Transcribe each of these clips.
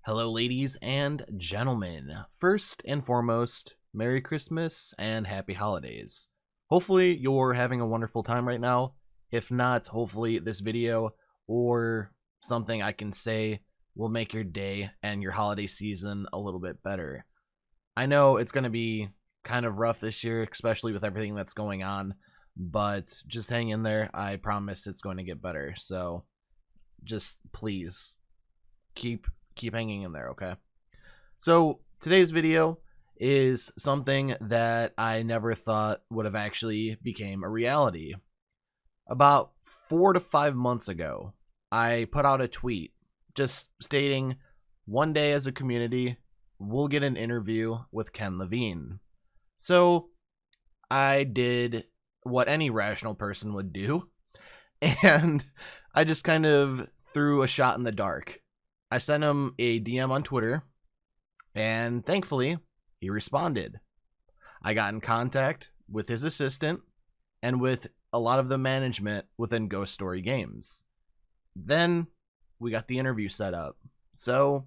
Hello, ladies and gentlemen. First and foremost, Merry Christmas and Happy Holidays. Hopefully, you're having a wonderful time right now. If not, hopefully, this video or something I can say will make your day and your holiday season a little bit better. I know it's going to be kind of rough this year, especially with everything that's going on, but just hang in there. I promise it's going to get better. So just please keep hanging in there, okay? So today's video is something that I never thought would have actually became a reality. About 4 to 5 months ago, I put out a tweet just stating, one day as a community, we'll get an interview with Ken Levine. So I did what any rational person would do, and I just kind of threw a shot in the dark. I sent him a DM on Twitter, and thankfully, he responded. I got in contact with his assistant and with a lot of the management within Ghost Story Games. Then we got the interview set up. So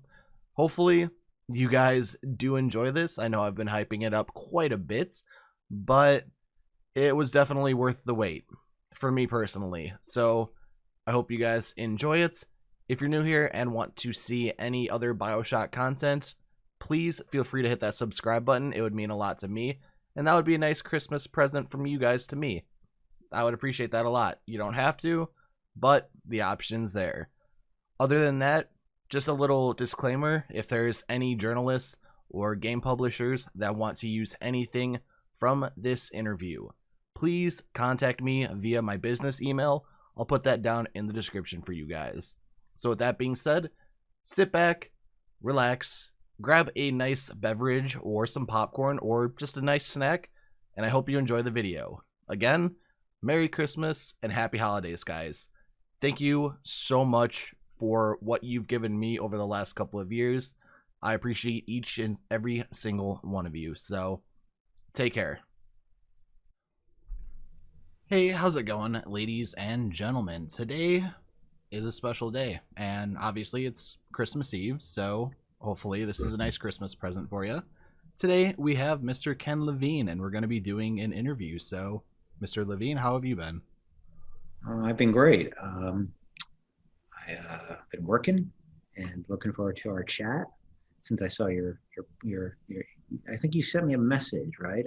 hopefully you guys do enjoy this. I know I've been hyping it up quite a bit, but it was definitely worth the wait for me personally. So I hope you guys enjoy it. If you're new here and want to see any other Bioshock content, please feel free to hit that subscribe button. It would mean a lot to me, and that would be a nice Christmas present from you guys to me. I would appreciate that a lot. You don't have to, but the option's there. Other than that, just a little disclaimer: if there's any journalists or game publishers that want to use anything from this interview, please contact me via my business email. I'll put that down in the description for you guys. So with that being said, sit back, relax, grab a nice beverage or some popcorn or just a nice snack, and I hope you enjoy the video. Again, Merry Christmas and Happy Holidays, guys. Thank you so much for what you've given me over the last couple of years. I appreciate each and every single one of you. So take care. Hey, how's it going, ladies and gentlemen? Today is a special day, and obviously it's Christmas Eve, so hopefully this is a nice Christmas present for you. Today we have Mr. Ken Levine, and we're going to be doing an interview. So Mr. Levine, how have you been? I've been great. I've been working and looking forward to our chat since I saw your I think you sent me a message, right?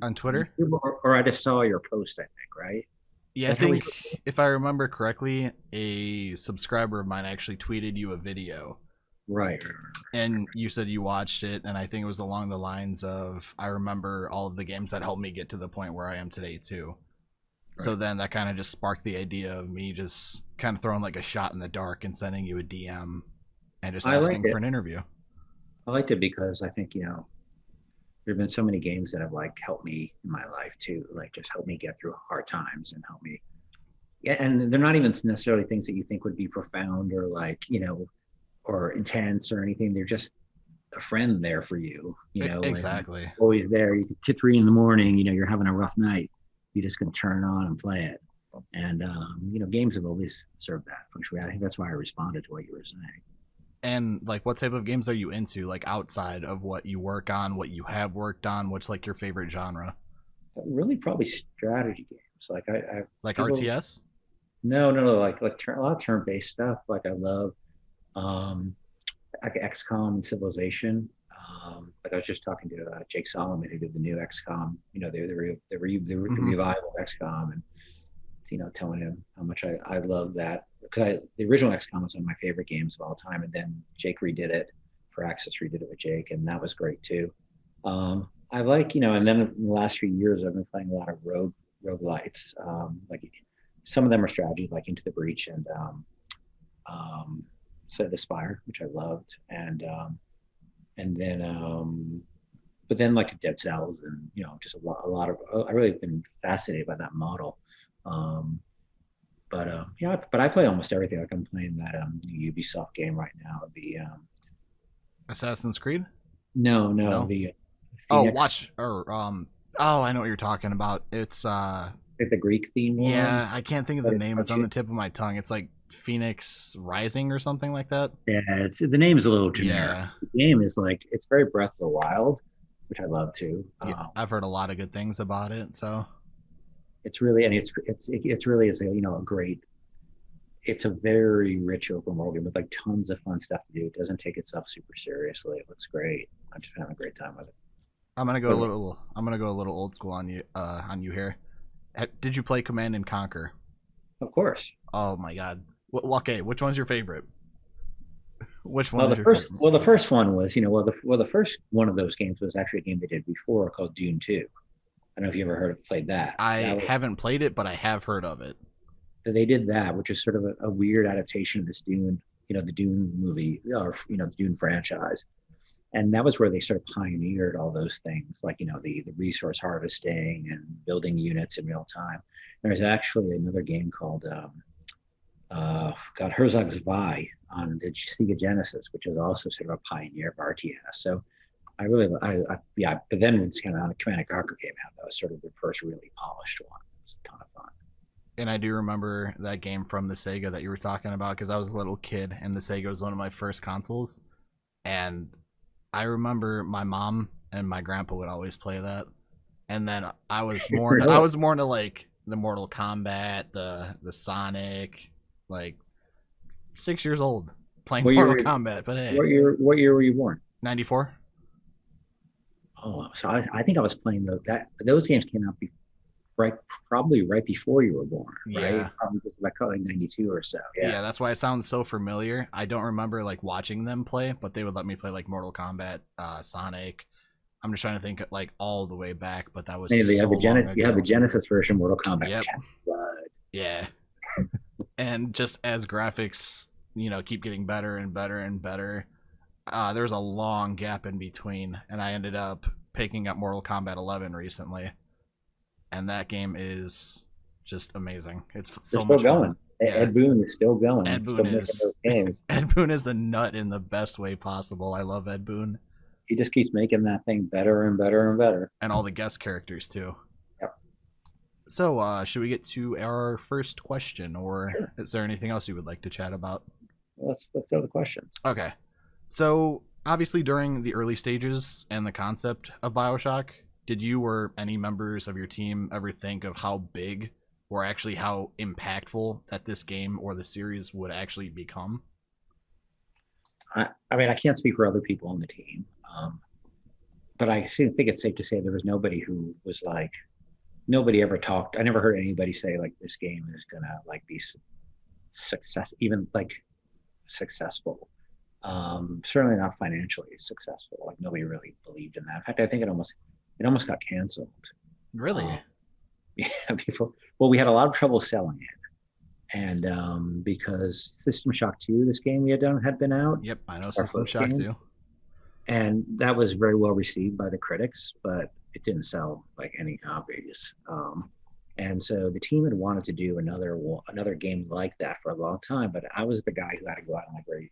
On Twitter? YouTube, or I just saw your post, I think, right? Yeah, I think if I remember correctly, a subscriber of mine actually tweeted you a video. Right. And you said you watched it, and I think it was along the lines of, I remember all of the games that helped me get to the point where I am today, too. Right. So then that kind of just sparked the idea of me just kind of throwing like a shot in the dark and sending you a DM and just asking for an interview. I liked it because I think, there have been so many games that have like helped me in my life too, like just help me get through hard times and help me. Yeah, and they're not even necessarily things that you think would be profound or like, or intense or anything. They're just a friend there for you, Exactly. Like always there. You to 3 a.m, you're having a rough night. You just can turn it on and play it. And, games have always served that function. I think that's why I responded to what you were saying. And like, what type of games are you into? Like outside of what you work on, what you have worked on, what's like your favorite genre? Really, probably strategy games. Like I like people, RTS. No. Like a lot of turn-based stuff. Like I love, like XCOM and Civilization. Like I was just talking to Jake Solomon, who did the new XCOM. The revival of XCOM, and telling him how much I love that, because the original XCOM was one of my favorite games of all time, and then Jake redid it for Access, redid it with Jake, and that was great too. I like, and then in the last few years I've been playing a lot of roguelites. Like some of them are strategy, like Into the Breach and Slay the Spire, which I loved, and then but then like Dead Cells and just a lot of I really have been fascinated by that model. But I play almost everything. Like I'm playing that new Ubisoft game right now. The Assassin's Creed. No. The Phoenix. I know what you're talking about. It's like the Greek themed one, Yeah, I can't think of but the it's name. It's on actually, the tip of my tongue. It's like Phoenix Rising or something like that. yeah, it's the name is a little generic. Yeah. The game is like it's very Breath of the Wild, which I love too. Yeah, I've heard a lot of good things about it. So, It's really and it's really is a a great. It's a very rich open world game with like tons of fun stuff to do. It doesn't take itself super seriously. It looks great. I'm just having a great time with it. But I'm gonna go a little old school on you here. Did you play Command and Conquer? of course, Oh my god. Okay, which one's your favorite? Which one well is the your first favorite? well the first one was the first one of those games was actually a game they did before called Dune 2. I don't know if you ever heard of played that. I That was haven't played it, but I have heard of it. they did that, which is sort of a weird adaptation of this Dune, the Dune movie or the Dune franchise. And that was where they sort of pioneered all those things, like the resource harvesting and building units in real time. There's actually another game called Herzog's Vi on the Sega Genesis, which is also sort of a pioneer of RTS. So I really, yeah. But then when Command and Conquer came out, that was sort of the first really polished one. It was a ton of fun. And I do remember that game from the Sega that you were talking about because I was a little kid and the Sega was one of my first consoles. And I remember my mom and my grandpa would always play that. And then I Really? was more into like the Mortal Kombat, the Sonic, like 6 years old playing What Mortal year? Kombat. But hey, What year were you born? 94. Oh, so I think I was playing those games came out right probably right before you were born, right? Yeah. Probably just like 92 or so. Yeah. Yeah, that's why it sounds so familiar. I don't remember like watching them play, but they would let me play like Mortal Kombat, Sonic. I'm just trying to think like all the way back, but that was Maybe so long You have the ago. Genesis version, Mortal Kombat, Yep. which had blood. Yeah. And just as graphics, keep getting better and better and better, there's a long gap in between, and I ended up picking up Mortal Kombat 11 recently, and that game is just amazing. It's They're so still much fun. going. Yeah, Ed Boon is still going, Ed still Boon making is those games. Ed Boon is the nut in the best way possible. I love Ed Boon He just keeps making that thing better and better and better. and all the guest characters too. Yep. So, should we get to our first question, or Sure. is there anything else you would like to chat about? Let's go to the questions. Okay. So, obviously, during the early stages and the concept of Bioshock, did you or any members of your team ever think of how big or actually how impactful that this game or the series would actually become? I mean, I can't speak for other people on the team, but I think it's safe to say there was nobody who was like, nobody ever talked. I never heard anybody say like this game is gonna like be success, even like successful. Certainly not financially successful. Like nobody really believed in that. In fact, I think it almost got canceled. Really? Um, yeah, before. Well, we had a lot of trouble selling it, and because System Shock 2, this game we had done had been out, Yep, I know our System first Shock game, too. and that was very well received by the critics, but it didn't sell like any copies. And so the team had wanted to do another game like that for a long time, but I was the guy who had to go out and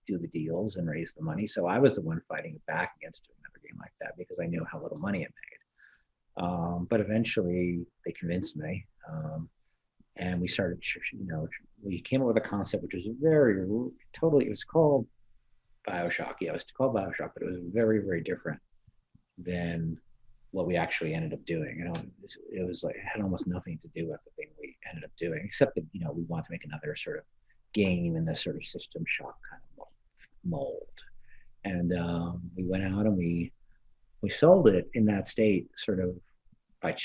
do the deals and raise the money. So I was the one fighting back against another game like that because I knew how little money it made. But eventually they convinced me, and we started. We came up with a concept which was it was called Bioshock. Yeah, it was called Bioshock, but it was very, very different than what we actually ended up doing. It was like it had almost nothing to do with the thing we ended up doing, except that we wanted to make another sort of game in this sort of System Shock kind of mold. And we went out and we sold it in that state, sort of by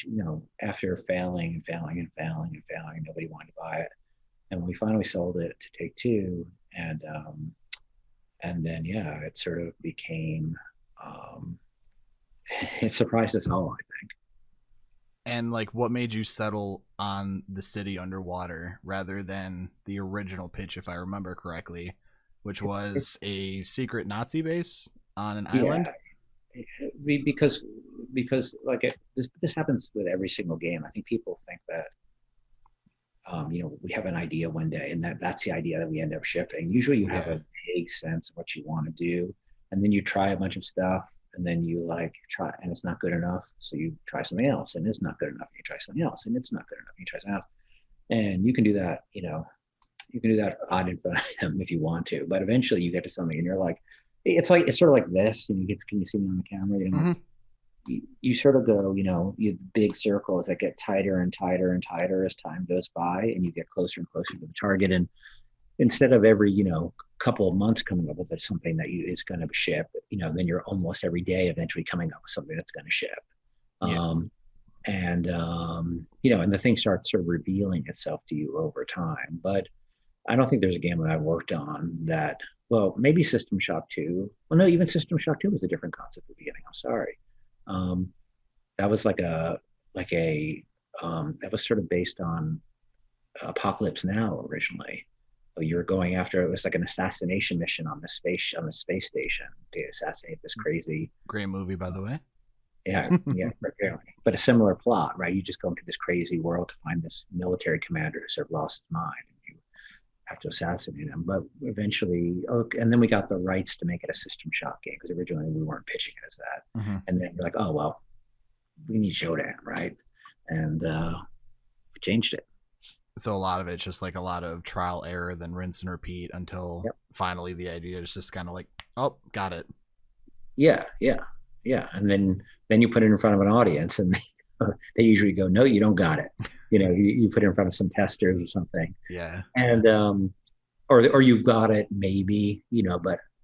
after failing and failing and failing and failing, nobody wanted to buy it, and we finally sold it to Take Two, and then yeah, it sort of became. It surprised us all, I think. And like, what made you settle on the city underwater rather than the original pitch, if I remember correctly, which It's was a secret Nazi base on an yeah, island? because like this happens with every single game. I think people think that we have an idea one day, and that's the idea that we end up shipping. Usually, you have Yeah. a vague sense of what you want to do, and then you try a bunch of stuff, and then you like try, and it's not good enough, so you try something else, and it's not good enough, and you try something else, and it's not good enough, and you try something else. And you can do that, you can do that ad infinitum if you want to, but eventually you get to something and you're like, it's sort of like this, and can you see me on the camera? Mm-hmm. You sort of go, you big circles that get tighter and tighter and tighter as time goes by, and you get closer and closer to the target. And instead of every, couple of months coming up with something that is going to ship, then you're almost every day eventually coming up with something that's going to ship. Yeah. And the thing starts sort of revealing itself to you over time. But I don't think there's a game that I've worked on that, well, maybe System Shock 2. Well, no, even System Shock 2 was a different concept at the beginning. I'm sorry. That was that was sort of based on Apocalypse Now originally. You were going after, it was like an assassination mission on the space station to assassinate this crazy. Great movie, by the way. Yeah, apparently. But a similar plot, right? You just go into this crazy world to find this military commander who sort of lost his mind, and you have to assassinate him. But eventually, and then we got the rights to make it a System Shock game, because originally we weren't pitching it as that. Mm-hmm. And then you're like, oh well, we need Shodan, right? And we changed it. So a lot of it's just like a lot of trial error, then rinse and repeat until finally the idea is just kind of like, oh, got it. Yeah. And then you put it in front of an audience, and they usually go, no, you don't got it. You put it in front of some testers or something. Yeah. And or you got it maybe,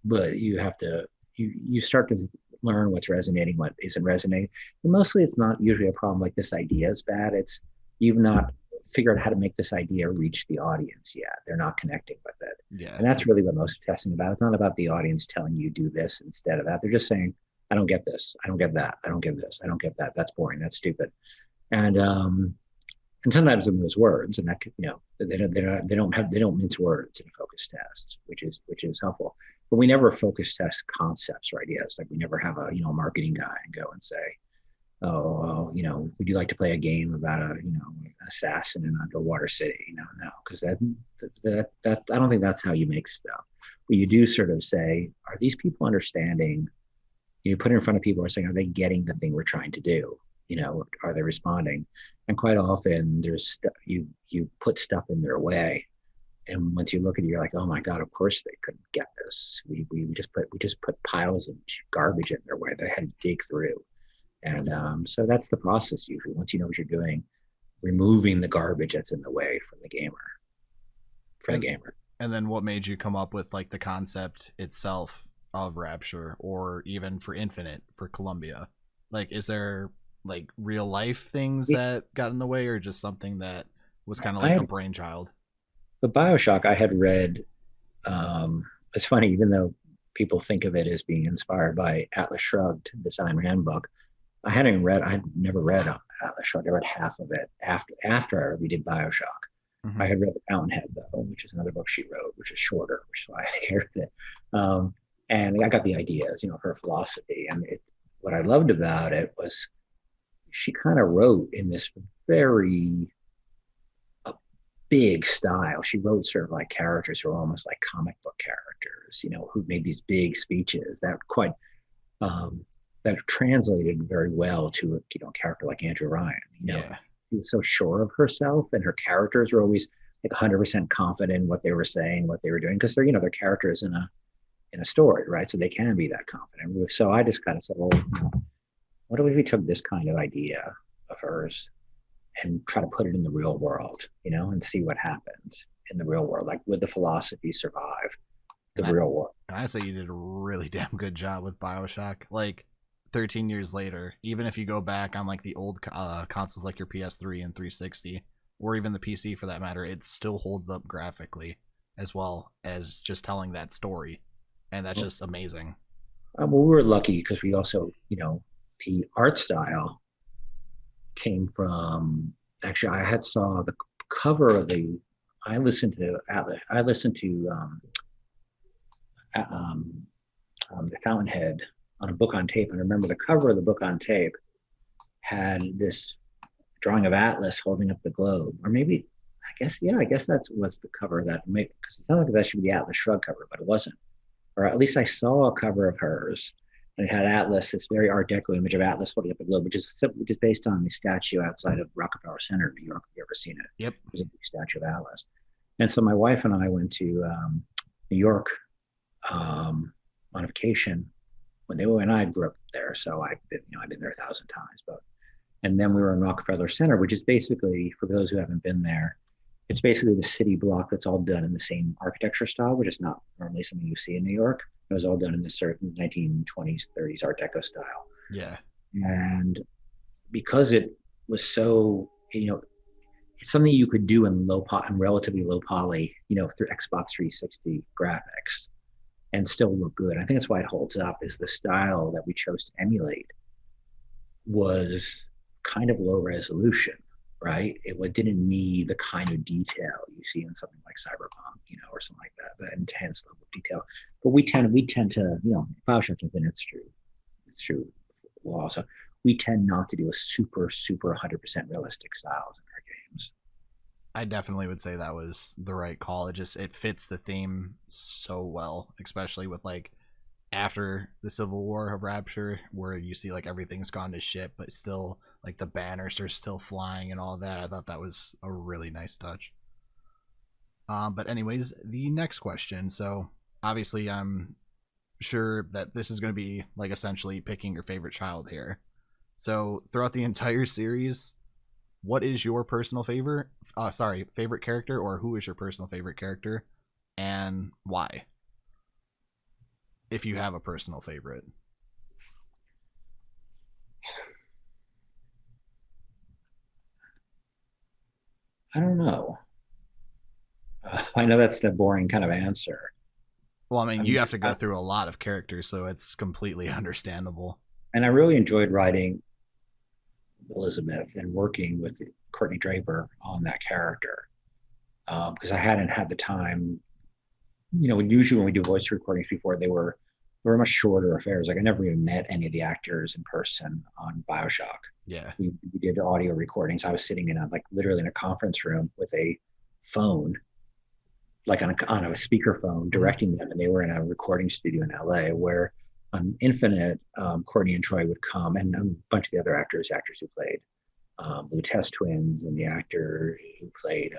but you have to you start to learn what's resonating, what isn't resonating. And mostly it's not usually a problem like this idea is bad. It's you've not figured out how to make this idea reach the audience yet. They're not connecting with it. Yeah. And that's really what most testing about. It's not about the audience telling you do this instead of that. They're just saying, I don't get this. I don't get that. I don't get this. I don't get that. That's boring. That's stupid. And sometimes in those words, and that they don't mince words in a focus test, which is helpful. But we never focus test concepts or ideas. Like we never have a marketing guy and go and say, oh, would you like to play a game about a assassin in an underwater city? No, because that I don't think that's how you make stuff. But you do sort of say, are these people understanding? You put it in front of people and saying, are they getting the thing we're trying to do? Are they responding? And quite often there's you put stuff in their way. And once you look at it, you're like, oh my God, of course they couldn't get this. We just put piles of garbage in their way. They had to dig through. And so that's the process usually. Once you know what you're doing, removing the garbage that's in the way from the gamer. And then what made you come up with like the concept itself of Rapture, or even for Infinite, for Columbia? Like, is there like real life things that got in the way, or just something that was kind of like a brainchild? The Bioshock I had read, it's funny, even though people think of it as being inspired by Atlas Shrugged, the Design Handbook, I had never read Atlas Shrugged. I read half of it after we did Bioshock. Mm-hmm. I had read The Fountainhead, though, which is another book she wrote, which is shorter, which is why I read it. And I got the ideas, her philosophy. And what I loved about it was she kind of wrote in this very big style. She wrote sort of like characters who are almost like comic book characters, who made these big speeches that quite that translated very well to a character like Andrew Ryan. She was so sure of herself, and her characters were always like 100% confident in what they were saying, what they were doing, because they're they're characters in a story, right? So they can be that confident. So I just kind of said, well, what if we took this kind of idea of hers and try to put it in the real world, and see what happens in the real world? Like, would the philosophy survive the real world? I say you did a really damn good job with Bioshock. Like, 13 years later, even if you go back on like the old consoles like your PS3 and 360, or even the PC for that matter, it still holds up graphically as well as just telling that story. And that's just amazing. Well, we were lucky because we also, the art style came from, actually I had saw the cover of I listened to The Fountainhead on a book on tape. And I remember the cover of the book on tape had this drawing of Atlas holding up the globe, or maybe, I guess that was the cover that made, because it sounded like that should be the Atlas Shrugged cover, but it wasn't. or at least I saw a cover of hers, and it had Atlas, this very Art Deco image of Atlas holding up a globe, which is based on the statue outside of Rockefeller Center in New York. Have you ever seen it? Yep. There's a big statue of Atlas. And so my wife and I went to New York on vacation when they were, and I grew up there, so I've been there 1,000 times. But and then we were in Rockefeller Center, which is basically, for those who haven't been there, it's basically the city block that's all done in the same architecture style, which is not normally something you see in New York. It was all done in the certain 1920s, 30s Art Deco style. Yeah. And because it was so, it's something you could do in relatively low poly, through Xbox 360 graphics and still look good. I think that's why it holds up, is the style that we chose to emulate was kind of low resolution, right? It didn't need the kind of detail you see in something like Cyberpunk, or something like that, the intense level of detail. But we tend to, Bioshock Infinite, it's true law. So we tend not to do a super 100% realistic styles in our games. I definitely would say that was the right call. It fits the theme so well, especially with like after the Civil War of Rapture, where you see like everything's gone to shit, but still like the banners are still flying and all that. I thought that was a really nice touch. But anyways, the next question. So obviously, I'm sure that this is going to be like essentially picking your favorite child here. So throughout the entire series, what is your personal favorite? Favorite character, or who is your personal favorite character, and why? If you have a personal favorite. I don't know. I know that's the boring kind of answer. Well, I mean, you have to go through a lot of characters, so it's completely understandable. And I really enjoyed writing Elizabeth and working with Courtney Draper on that character, because I hadn't had the time. Usually when we do voice recordings before, they were much shorter affairs. Like I never even met any of the actors in person on Bioshock. Yeah. We did audio recordings. I was sitting in literally in a conference room with a phone, like on a speakerphone, directing them, and they were in a recording studio in LA. Where on Infinite, Courtney and Troy would come, and a bunch of the other actors who played Blue Test Twins, and the actor who played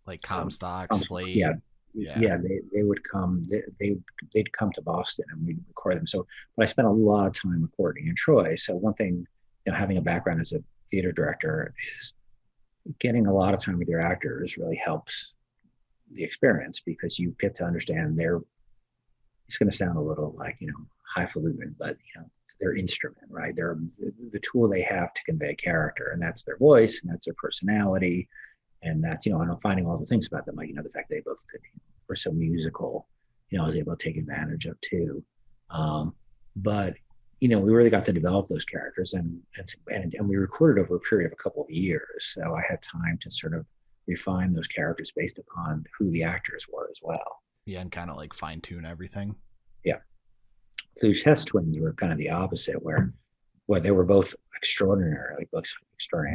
like Comstock, Slade. Yeah. They would come. They'd come to Boston, and we'd record them. So, but I spent a lot of time with Courtney and Troy. So one thing, having a background as a theater director, is getting a lot of time with your actors really helps the experience, because you get to understand it's going to sound a little like, highfalutin, but their instrument, right? They're the tool they have to convey character, and that's their voice, and that's their personality, and that's, I'm finding all the things about them, like, the fact they both were so musical, I was able to take advantage of too. But we really got to develop those characters, and we recorded over a period of a couple of years, so I had time to sort of refine those characters based upon who the actors were as well. Yeah, and kind of like fine tune everything. Yeah. Blue Test Twins were kind of the opposite, where they were both extraordinary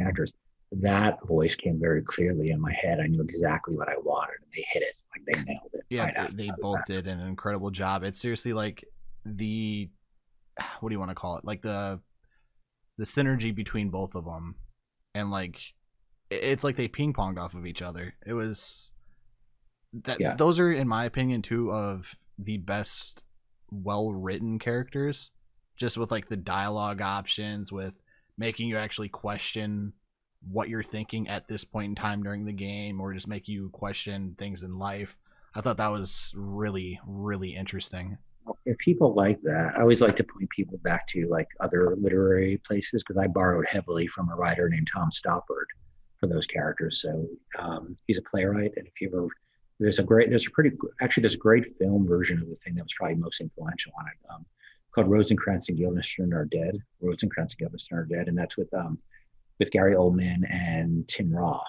actors. That voice came very clearly in my head. I knew exactly what I wanted, and they hit it. Like they nailed it. Yeah, right they both did an incredible job. It's seriously like what do you want to call it? Like the synergy between both of them, and like it's like they ping ponged off of each other. It was that. Yeah. Those are, in my opinion, two of the best well-written characters, just with like the dialogue options, with making you actually question what you're thinking at this point in time during the game, or just make you question things in life. I thought that was really, really interesting. If people like that, I always like to point people back to like other literary places, because I borrowed heavily from a writer named Tom Stoppard for those characters. So he's a playwright, and if you ever, there's a great film version of the thing that was probably most influential on it, called Rosencrantz and Guildenstern Are Dead. And that's with Gary Oldman and Tim Roth,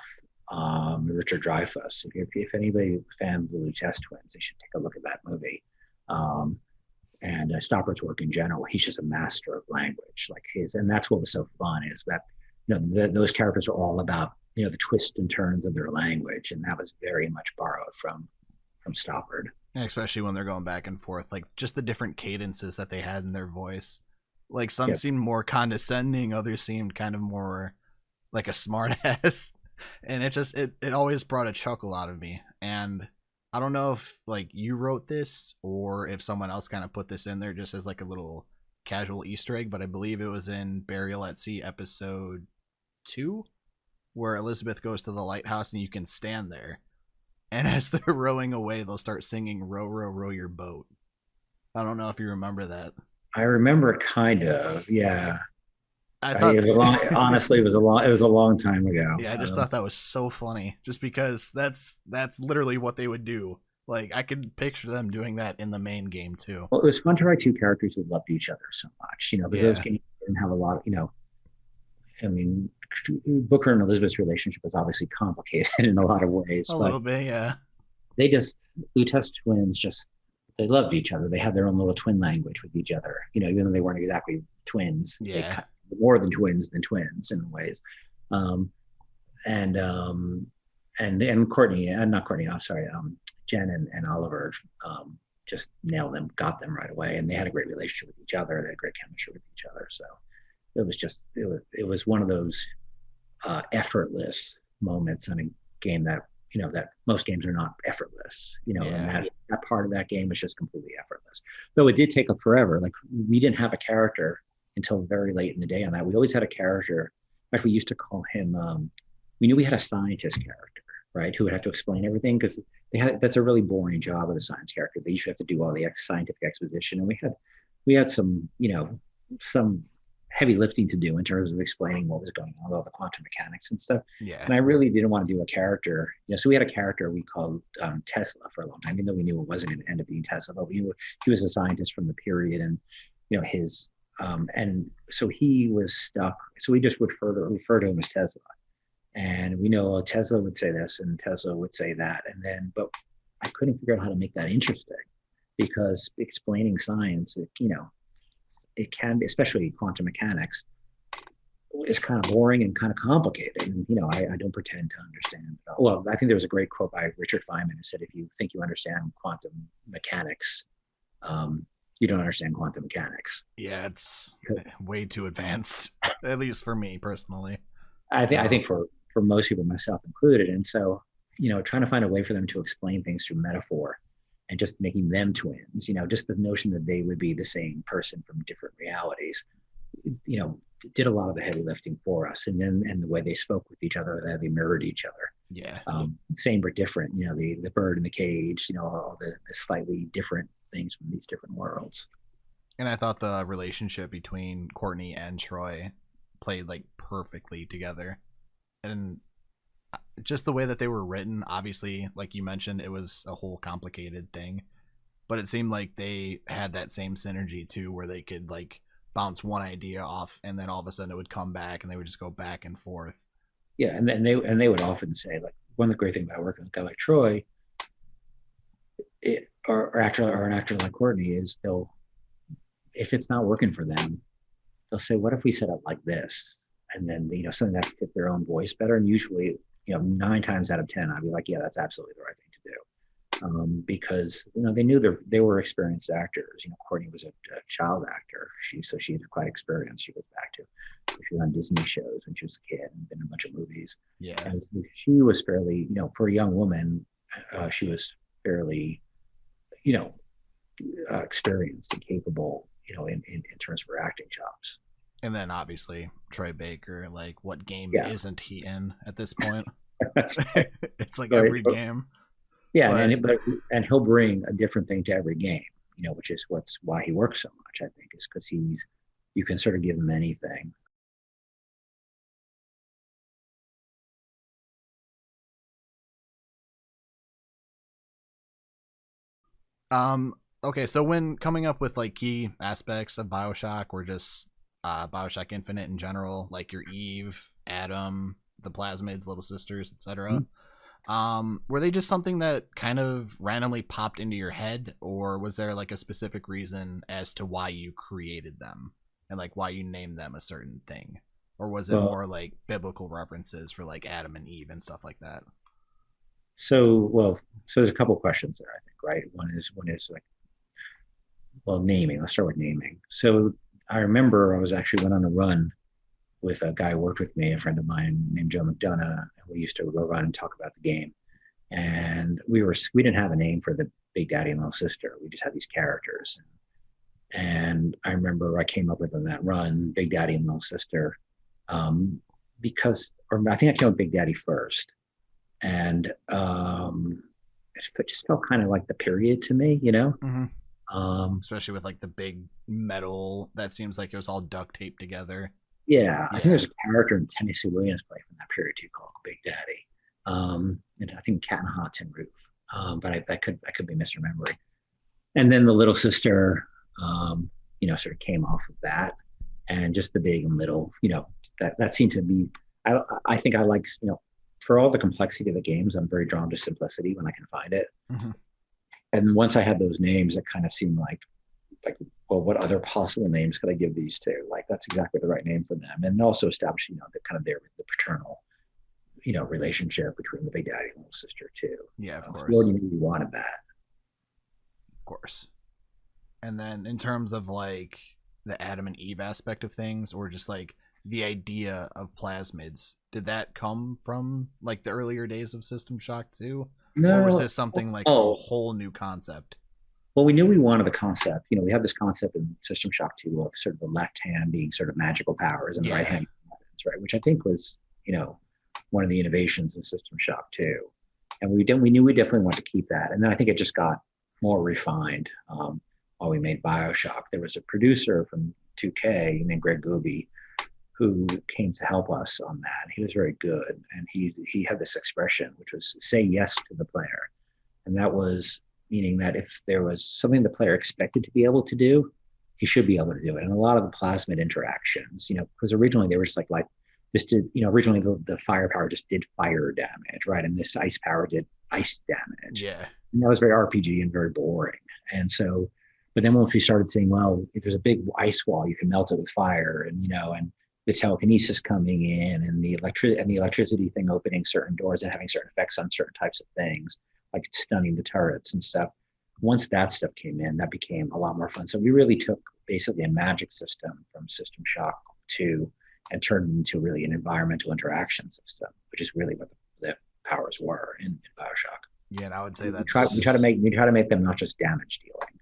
Richard Dreyfuss. If anybody fan of the Blue Test Twins, they should take a look at that movie. And Stoppard's work in general, he's just a master of language, and that's what was so fun, is that those characters are all about the twists and turns of their language, and that was very much borrowed from Stoppard. Especially when they're going back and forth, like just the different cadences that they had in their voice. Like some Yeah, seemed more condescending, others seemed kind of more like a smart ass. And it always brought a chuckle out of me. And I don't know if like you wrote this or if someone else kind of put this in there just as like a little casual Easter egg, but I believe it was in Burial at Sea episode 2 where Elizabeth goes to the lighthouse and you can stand there. And as they're rowing away, they'll start singing "Row, row, row your boat." I don't know if you remember that. I remember it kind of. Yeah, I it thought, was a long. Honestly, it was a long time ago. yeah, I just thought that was so funny, just because that's literally what they would do. Like I could picture them doing that in the main game too. Well, it was fun to write two characters who loved each other so much, because those Yeah, games didn't have a lot of, I mean, Booker and Elizabeth's relationship was obviously complicated in a lot of ways, a but little bit. Yeah, they just, Lutece twins just, they loved each other. They had their own little twin language with each other, even though they weren't exactly twins. They yeah. kind of more than twins in ways. Um, and, um, and Courtney, not Courtney, I'm sorry, Jen and Oliver, just nailed them, got them right away. And they had a great relationship with each other. They had great chemistry with each other. So it was one of those effortless moments in a game that that most games are not effortless, and Yeah. that part of that game was just completely effortless. Though it did take a forever. Like we didn't have a character until very late in the day on that. We always had a character. In fact, we used to call him. We knew we had a scientist character, right, who would have to explain everything because that's a really boring job with a science character. They usually have to do all the scientific exposition, and we had some some heavy lifting to do in terms of explaining what was going on, all the quantum mechanics and stuff. Yeah. And I really didn't want to do a character. So we had a character we called Tesla for a long time, even though we knew it wasn't going to end up being Tesla, but we knew he was a scientist from the period, and his and so he was stuck. So we just would refer to him as Tesla, and we know Tesla would say this and Tesla would say that, and then but I couldn't figure out how to make that interesting because explaining science, it can be, especially quantum mechanics, is kind of boring and kind of complicated. And, I don't pretend to understand. Well, I think there was a great quote by Richard Feynman who said, if you think you understand quantum mechanics, you don't understand quantum mechanics. Yeah, it's way too advanced, at least for me personally. I think for most people, myself included. And so, trying to find a way for them to explain things through metaphor and just making them twins, just the notion that they would be the same person from different realities, did a lot of the heavy lifting for us. And then, and the way they spoke with each other, that they mirrored each other. Yeah. Same but different, the bird in the cage, all the slightly different things from these different worlds. And I thought the relationship between Courtney and Troy played like perfectly together. And just the way that they were written, obviously, like you mentioned, it was a whole complicated thing, but it seemed like they had that same synergy too, where they could like bounce one idea off and then all of a sudden it would come back and they would just go back and forth. Yeah, and they would often say, like, one of the great things about working with a guy like Troy, or an actor like Courtney, is if it's not working for them, they'll say, what if we set up like this? And then, something that fit their own voice better. And usually, 9 times out of 10, I'd be like, yeah, that's absolutely the right thing to do. Because, they knew they were experienced actors. Courtney was a child actor. She had quite experience. She goes back to, she was on Disney shows when she was a kid and been in a bunch of movies. Yeah. And so she was fairly, for a young woman, she was fairly, experienced and capable, in terms of her acting chops. And then obviously Troy Baker, like what game Yeah. isn't he in at this point? That's right. It's like Right. every game. Yeah, But- and he'll bring a different thing to every game, which is why he works so much. I think is because you can sort of give him anything. Okay, so when coming up with like key aspects of Bioshock or just Bioshock Infinite in general, like your Eve, Adam, the Plasmids, Little Sisters, etc. Were they just something that kind of randomly popped into your head, or was there like a specific reason as to why you created them and like why you named them a certain thing? or was it Well, more like biblical references for like Adam and Eve and stuff like that? so there's a couple questions there, I think, right? One is like, well, naming. Let's start with naming. So I remember I was actually went on a run with a guy who worked with me, a friend of mine named Joe McDonough, and we used to go run and talk about the game. And we didn't have a name for the Big Daddy and Little Sister. We just had these characters. And I remember I came up with on that run, Big Daddy and Little Sister, because, or I think I came up with Big Daddy first, and it just felt kind of like the period to me, you know. Mm-hmm. Um, Especially with like the big metal that seems like it was all duct taped together. yeah, I think Yeah. there's a character in Tennessee Williams play from that period too called Big Daddy. And I think Cat and Hot Tin Roof. But I could be misremembering. And then the little sister, um, sort of came off of that, and just the big and little, that seemed to be. I think I like, for all the complexity of the games, I'm very drawn to simplicity when I can find it. Mm-hmm. And once I had those names, it kind of seemed like, well, what other possible names could I give these to? Like, that's exactly the right name for them, and also establish, the kind of the paternal, relationship between the Big Daddy and little sister too. Yeah, of So we already course. knew we wanted that. Of course. And then in terms of like the Adam and Eve aspect of things, or just like the idea of plasmids, did that come from like the earlier days of System Shock too? Or was No, this something like a oh, whole new concept? well, we knew we wanted the concept. We have this concept in System Shock 2 of sort of the left hand being sort of magical powers and the right Yeah. hand weapons, right? Which I think was, one of the innovations in System Shock 2. And we knew we definitely wanted to keep that. And then I think it just got more refined while we made Bioshock. There was a producer from 2K named Greg Gooby who came to help us on that. He was very good. And he had this expression, which was say yes to the player. And that was meaning that if there was something the player expected to be able to do, he should be able to do it. And a lot of the plasmid interactions, because originally they were just like this did, originally the firepower just did fire damage, right? And this ice power did ice damage. Yeah. And that was very RPG and very boring. And so, but then once we started saying, well, if there's a big ice wall, you can melt it with fire, and the telekinesis coming in, and the electricity thing opening certain doors and having certain effects on certain types of things, like stunning the turrets and stuff. Once that stuff came in, that became a lot more fun. So we really took basically a magic system from System Shock 2 and turned it into really an environmental interaction system, which is really what the powers were in Bioshock. Yeah, and I would say We try we try that's to make we try to make them not just damage dealing.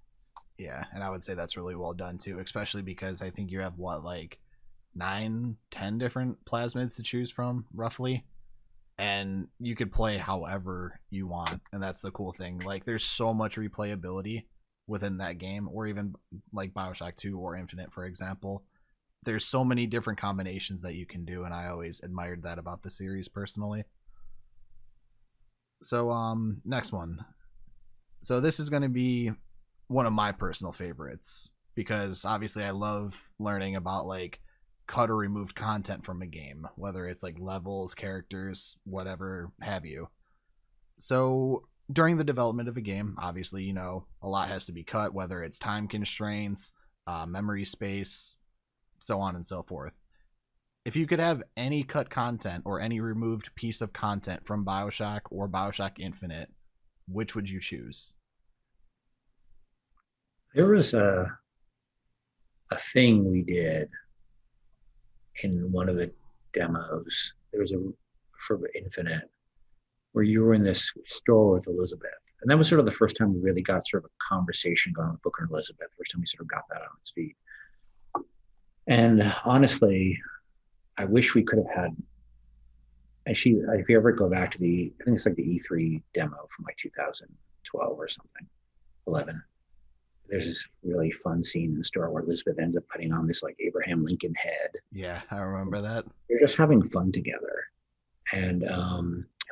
yeah, and I would say that's really well done too, especially because I think you have what like 9, 10 different plasmids to choose from, roughly. And you could play however you want, and that's the cool thing. Like there's so much replayability within that game, or even like Bioshock 2 or Infinite, for example. There's so many different combinations that you can do, and I always admired that about the series personally. So next one. So this is going to be one of my personal favorites because obviously I love learning about like cut or removed content from a game, whether it's like levels, characters, whatever have you. So during the development of a game, obviously, a lot has to be cut, whether it's time constraints, memory space, so on and so forth. If you could have any cut content or any removed piece of content from Bioshock or Bioshock Infinite, which would you choose? There was a thing we did in one of the demos. There was a for Infinite where you were in this store with Elizabeth. And that was sort of the first time we really got sort of a conversation going with Booker and Elizabeth, first time we sort of got that on its feet. And honestly, I wish we could have had, if you ever go back to I think it's like the E3 demo from like 2012 or something, 11. There's this really fun scene in the store where Elizabeth ends up putting on this like Abraham Lincoln head. Yeah, I remember that. They're just having fun together. And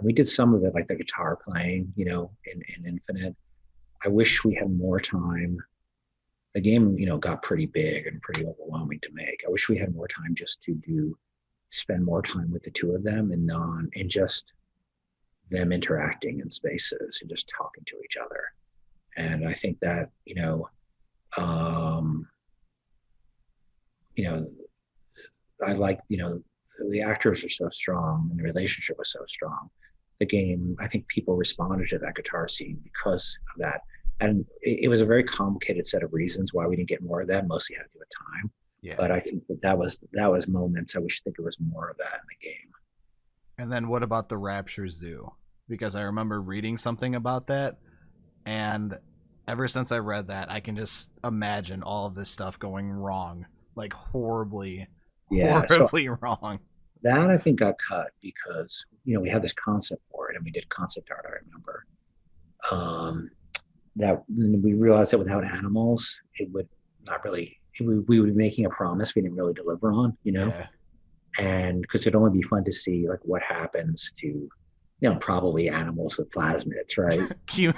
we did some of it, like the guitar playing, in Infinite. I wish we had more time. The game, got pretty big and pretty overwhelming to make. I wish we had more time just to spend more time with the two of them and just them interacting in spaces and just talking to each other. And I think that, um, I like, the actors are so strong and the relationship was so strong. The game, I think people responded to that guitar scene because of that. And it was a very complicated set of reasons why we didn't get more of that. Mostly had to do with time. Yeah. But I think that was moments. I wish think there was more of that in the game. And then what about the Rapture Zoo? Because I remember reading something about that, and ever since I read that, I can just imagine all of this stuff going wrong, like horribly, Yeah. So horribly wrong. that I think got cut because we had this concept for it and we did concept art. I remember that we realized that without animals, it would not really. We would be making a promise we didn't really deliver on. Yeah. And because it'd only be fun to see like what happens to probably animals with plasmids, right? Can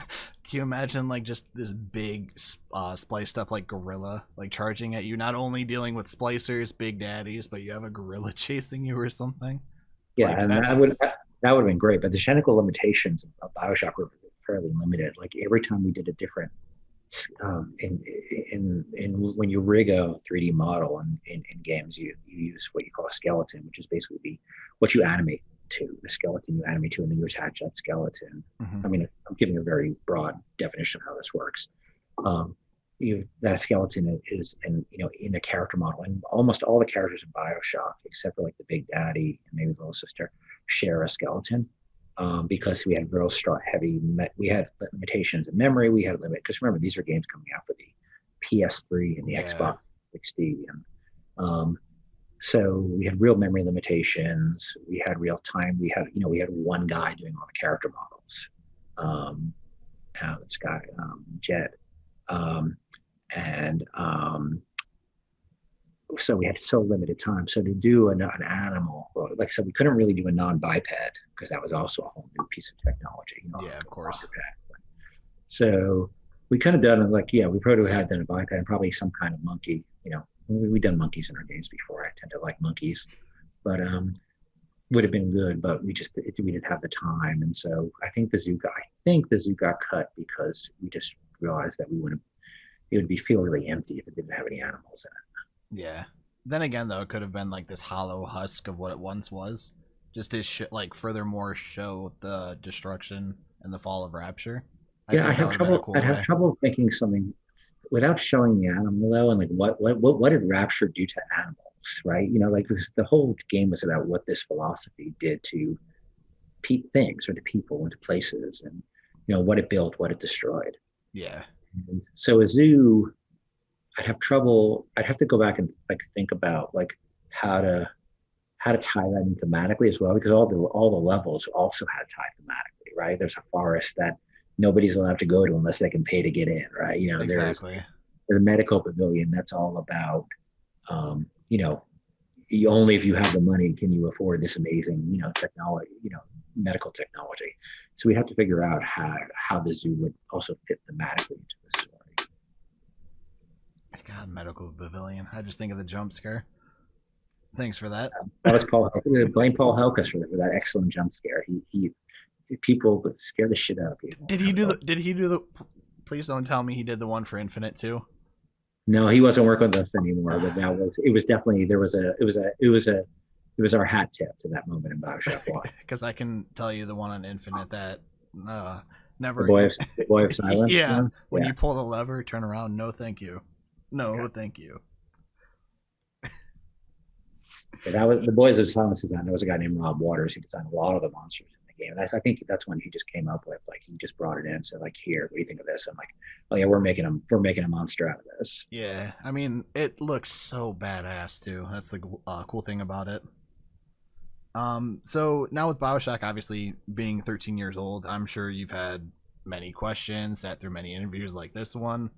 you imagine like just this big spliced up like gorilla like charging at you, not only dealing with splicers, big daddies, but you have a gorilla chasing you or something? Yeah, Like and that's that would have been great. But the technical limitations of Bioshock were fairly limited. Like every time we did a different, in when you rig a 3D model in games, you use what you call a skeleton, which is basically what you animate to the skeleton you animate to, and then you attach that skeleton. Mhm. I mean, I'm giving a very broad definition of how this works. That skeleton is in a character model, and almost all the characters in Bioshock, except for like the big daddy and maybe the little sister, share a skeleton. Because we had real strong, we had limitations in memory. We had a limit because remember these are games coming out for the PS3 and the Yeah. Xbox 60, and so we had real memory limitations. We had real time. We had one guy doing all the character models. This guy, Jed, and so we had so limited time. So to do an animal, like so, we couldn't really do a non-biped because that was also a whole new piece of technology. Yeah, of course. So we could have done it like, yeah, we probably had done a biped and probably some kind of monkey. We've done monkeys in our games before. I tend to like monkeys, but would have been good, but we didn't have the time, and so I think the zoo got cut because we just realized that it would feel really empty if it didn't have any animals in it. Yeah. Then again, though, it could have been like this hollow husk of what it once was, just to like furthermore show the destruction and the fall of Rapture. I Yeah, think that would have been a cool I'd have way. trouble thinking something without showing the animal though, and like what did Rapture do to animals, right? Like because the whole game was about what this philosophy did to things or to people and to places, and what it built, what it destroyed. Yeah. And so a zoo, I'd have trouble. I'd have to go back and like think about like how to tie that in thematically as well, because all the levels also had tied thematically, right? There's a forest that nobody's allowed to go to unless they can pay to get in, right? There's Exactly. the medical pavilion that's all about, only if you have the money can you afford this amazing, technology, medical technology. So we have to figure out how the zoo would also fit thematically into the story. God, medical pavilion. I just think of the jump scare. Thanks for that. That was blame Paul Helkus for that excellent jump scare. He people would scare the shit out of people. Did he do the? Did he do the? Please don't tell me he did the one for Infinite too. No, he wasn't working with us anymore. But it was definitely it was our hat tip to that moment in Bioshock One. Because I can tell you the one on Infinite that never. The boy of silence. Yeah, when you pull the lever, turn around. No, thank you. No, thank you. Yeah, that was the boys of silence design. There was a guy named Rob Waters who designed a lot of the monsters in the game. And I think that's when he just came up with like he just brought it in. So like, here, what do you think of this? I'm like, oh yeah, we're making a monster out of this. Yeah, I mean, it looks so badass too. That's the cool thing about it. So now with Bioshock obviously being 13 years old, I'm sure you've had many questions, sat through many interviews like this one,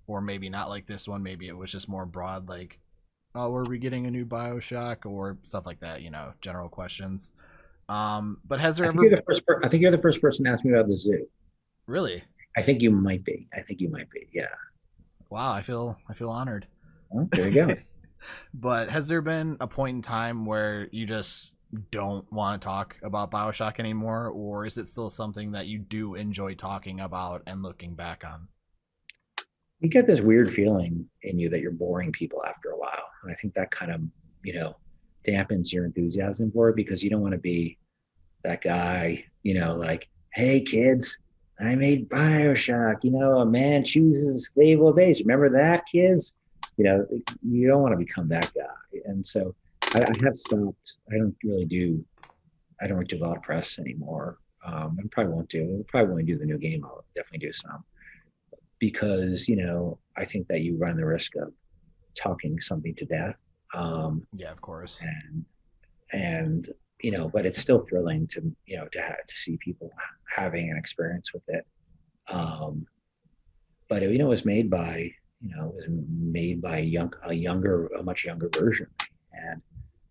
or maybe not like this one. Maybe it was just more broad, like, oh, are we getting a new Bioshock or stuff like that? General questions. But has there ever? I think you're the first person to ask me about the zoo. Really? I think you might be. Yeah. Wow, I feel honored. Well, there you go. But has there been a point in time where you just don't want to talk about Bioshock anymore, or is it still something that you do enjoy talking about and looking back on? You get this weird feeling in you that you're boring people after a while, and I think that kind of dampens your enthusiasm for it, because you don't want to be that guy, like, hey kids, I made Bioshock, a man chooses a stable base. Remember that, kids? You don't want to become that guy. And so I have stopped. I don't do a lot of press anymore. I probably won't do. Probably won't do the new game. I'll definitely do some, because I think that you run the risk of talking something to death. Yeah, of course. And but it's still thrilling to to see people having an experience with it. Um, but it was made by a much younger version, and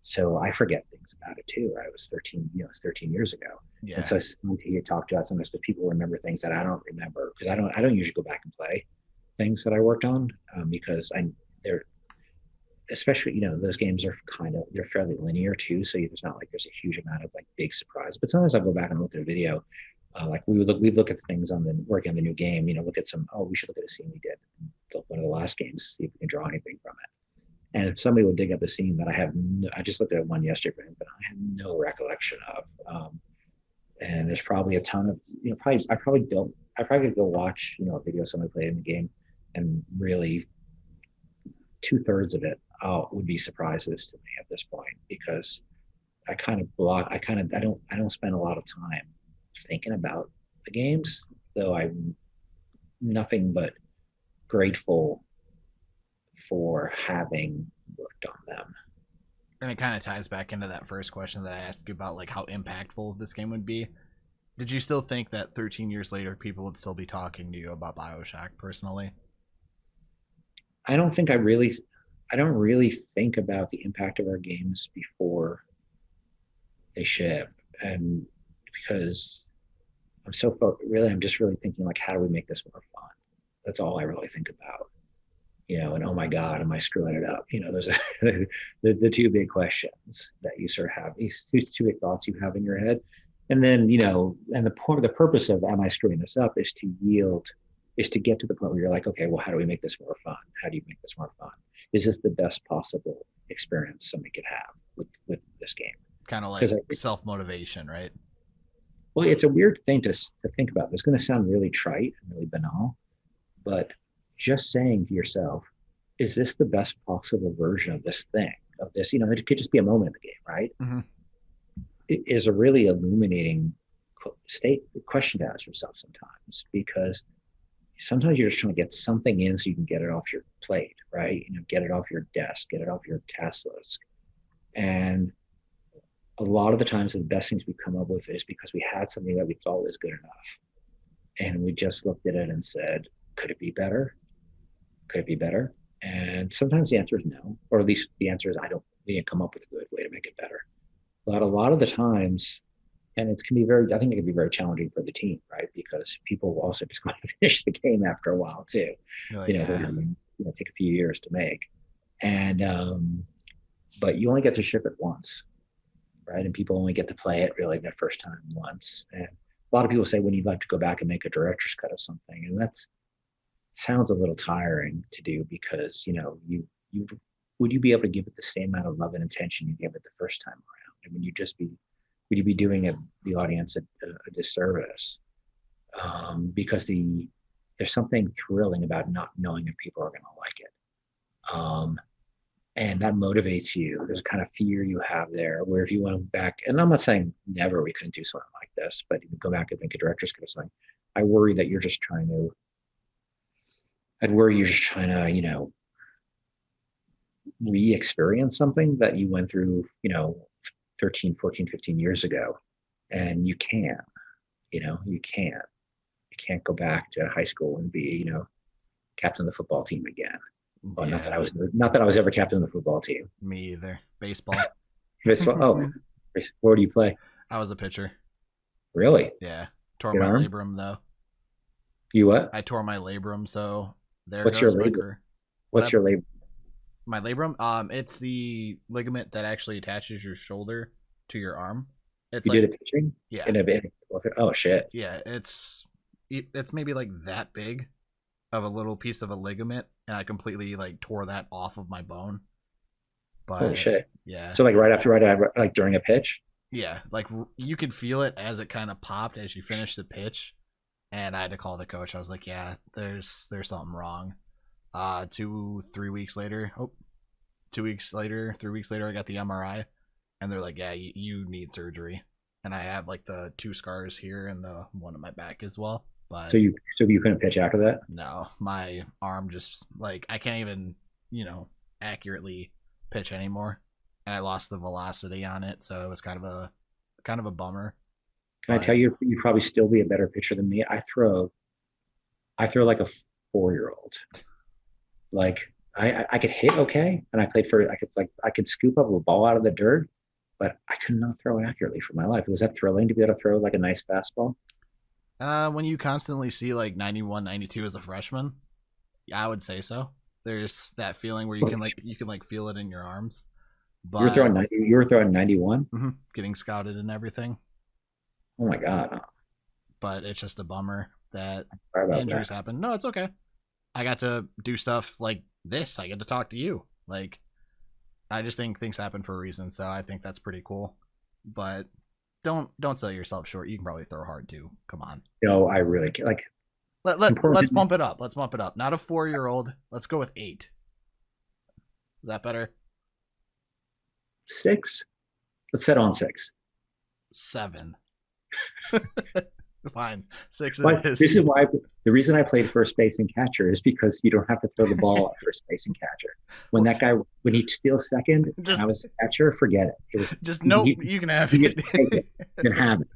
so I forget things about it too. I was 13, it was 13 years ago, and Yeah. so it's fun to hear talk to us, and because people remember things that I don't remember, because I don't usually go back and play things that I worked on, because they're especially those games are they're fairly linear too, so there's not like there's a huge amount of like big surprise. But sometimes I'll go back and look at a video, like we look at things on the working on the new game, look at we should look at a scene we did one of the last games, see if we can draw anything from it. And if somebody would dig up a scene that I just looked at one yesterday, but I had no recollection of, and there's probably a ton of I probably could go watch a video somebody played in the game, and really 2/3 of it would be surprises to me at this point, because I don't spend a lot of time thinking about the games, though I'm nothing but grateful for having worked on them. And it kind of ties back into that first question that I asked you about, like how impactful this game would be. Did you still think that 13 years later people would still be talking to you about Bioshock personally? I don't think I really I don't really think about the impact of our games before they ship, and because I'm just really thinking like, how do we make this more fun? That's all I really think about. And oh my God, am I screwing it up? Those are the two big questions that you sort of have, these two big thoughts you have in your head. And then, and the purpose of am I screwing this up is to get to the point where you're like, okay, well, how do we make this more fun? How do you make this more fun? Is this the best possible experience somebody could have with this game? Kind of like Because self motivation, right? well, it's a weird thing to think about. It's going to sound really trite and really banal, but just saying to yourself, is this the best possible version of this thing, of this? It could just be a moment in the game, right? Mm-hmm. It is a really illuminating question to ask yourself sometimes, because sometimes you're just trying to get something in so you can get it off your plate, right? Get it off your desk, get it off your task list. And a lot of the times the best things we come up with is because we had something that we thought was good enough. And we just looked at it and said, could it be better? Could it be better? And sometimes the answer is no, or at least the answer is we didn't come up with a good way to make it better. But a lot of the times, and I think it can be very challenging for the team, right? Because people will also just want to finish the game after a while too. Like, yeah. Take a few years to make. And, but you only get to ship it once, right? And people only get to play it really the first time once. And a lot of people say, when you'd like to go back and make a director's cut of something, and that sounds a little tiring to do, because you would you be able to give it the same amount of love and attention you gave it the first time around? I mean, would you be doing the audience a disservice? Because there's something thrilling about not knowing if people are going to like it. And that motivates you. There's a kind of fear you have there, where if you went back, and I'm not saying never we couldn't do something like this, but if you go back and make a director's cut of something, I worry that you're just trying to, re-experience something that you went through, 13, 14, 15 years ago. And you can't, you can't go back to high school and be, captain of the football team again. Well, Yeah. not that I was ever captain of the football team. Me either. Baseball. Baseball. Oh, where do you play? I was a pitcher. Really? Yeah. Tore Good my arm? labrum though. You what? I tore my labrum, so there What's your goes my labrum? career. What's your labrum? My labrum? It's the ligament that actually attaches your shoulder to your arm. It's You like, did a pitching? yeah, Oh shit. yeah. It's maybe like that big of a little piece of a ligament, and I completely like tore that off of my bone. Holy But shit. yeah, So like right during a pitch? yeah, like you could feel it as it kind of popped as you finished the pitch, and I had to call the coach. I was like, yeah, there's something wrong. 3 weeks later, 2 weeks later, 3 weeks later, I got the MRI, and they're like, yeah, you need surgery. And I have like the two scars here and the one on my back as well. But So you couldn't pitch after that? no, my arm just like I can't even, accurately pitch anymore. And I lost the velocity on it, so it was kind of a bummer. Can I But tell you, you'd probably still be a better pitcher than me. I throw like a 4-year old. Like I could hit okay, and I could scoop up a ball out of the dirt, but I could not throw accurately for my life. It was that thrilling to be able to throw like a nice fastball. when you constantly see like 91, 92 as a freshman, yeah, I would say so. There's that feeling where you can feel it in your arms. But You were throwing 91. getting scouted and everything. Oh my god! But it's just a bummer that Sorry about injuries that. happen. No, it's okay. I got to do stuff like this. I get to talk to you. Like, I just think things happen for a reason, so I think that's pretty cool. But don't sell yourself short. You can probably throw hard too. Come on. No, I really can't. Like it's Let's important. bump it up. Let's bump it up. Not a 4-year-old. Let's go with 8. Is that better? 6. Let's set on 6. 7. Fine. 6 But it is. this is why the reason I played first base and catcher is because you don't have to throw the ball at first base and catcher. When he steals second, Just- and I was a catcher, forget it. It was Just nope. You can have you it. can take it. You can have it.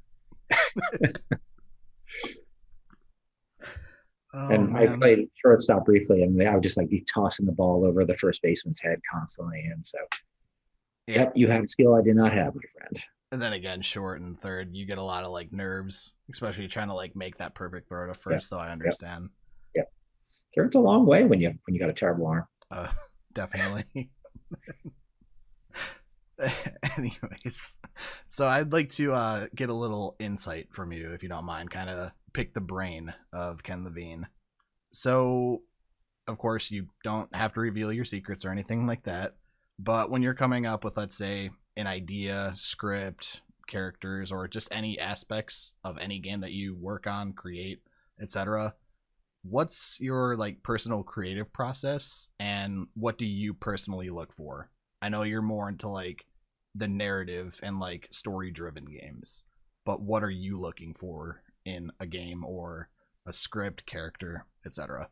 Oh, And I man. played shortstop briefly, and I would just like be tossing the ball over the first baseman's head constantly. And so, yep, you have a skill I did not have, my friend. And then again, short and third, you get a lot of like nerves, especially trying to like make that perfect throw to Yep, first. So I yep, understand. yep. Third's a long way when you got a terrible arm. Definitely. Anyways, so I'd like to get a little insight from you, if you don't mind, kind of pick the brain of Ken Levine. So, of course, you don't have to reveal your secrets or anything like that. But when you're coming up with, let's say, an idea, script, characters, or just any aspects of any game that you work on, create, etc., what's your like personal creative process, and what do you personally look for? I know you're more into like the narrative and like story driven games, but what are you looking for in a game or a script, character, etc.? I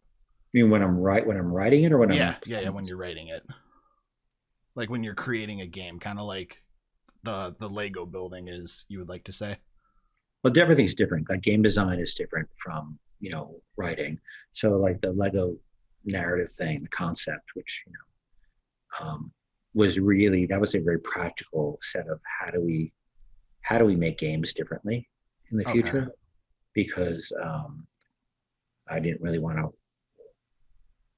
mean, when I'm writing it, or when Yeah, when you're writing it, like when you're creating a game, kind of like the Lego building is, you would like to say. well, everything's different. Like game design is different from writing. So like the Lego narrative thing, the concept, which was really, that was a very practical set of how do we make games differently in the Okay. future, because I didn't really want to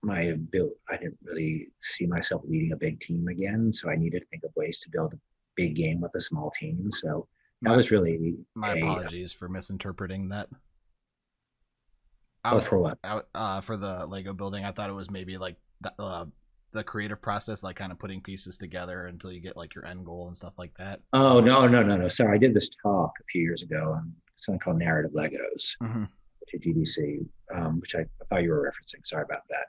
I didn't really see myself leading a big team again, so I needed to think of ways to build a big game with a small team. So that my, was really my apologies for misinterpreting that. for what? For the Lego building, I thought it was maybe like the creative process, like kind of putting pieces together until you get like your end goal and stuff like that. Oh, no. Sorry, I did this talk a few years ago on something called Narrative Legos to GDC, which I thought you were referencing. Sorry about that.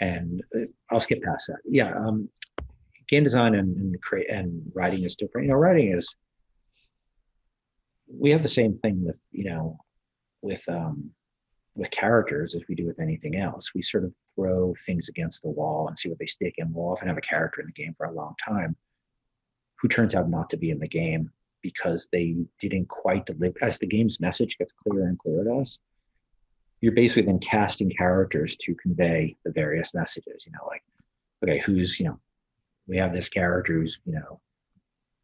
And I'll skip past that. Yeah, game design and writing is different. Writing is, we have the same thing with characters as we do with anything else. We sort of throw things against the wall and see what they stick, and we'll often have a character in the game for a long time who turns out not to be in the game because they didn't quite deliver. As the game's message gets clearer and clearer to us, you're basically then casting characters to convey the various messages. Like, okay, we have this character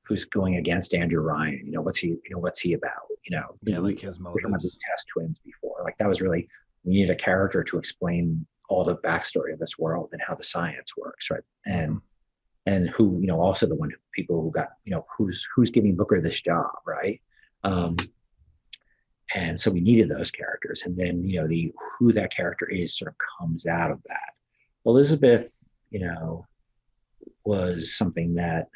who's going against Andrew Ryan. What's he about? Yeah, like his motives. Test twins before. Like that was really, we needed a character to explain all the backstory of this world and how the science works, right? And who, also the people who got, who's giving Booker this job, right? And so we needed those characters, and then who that character is sort of comes out of that. Elizabeth, was something that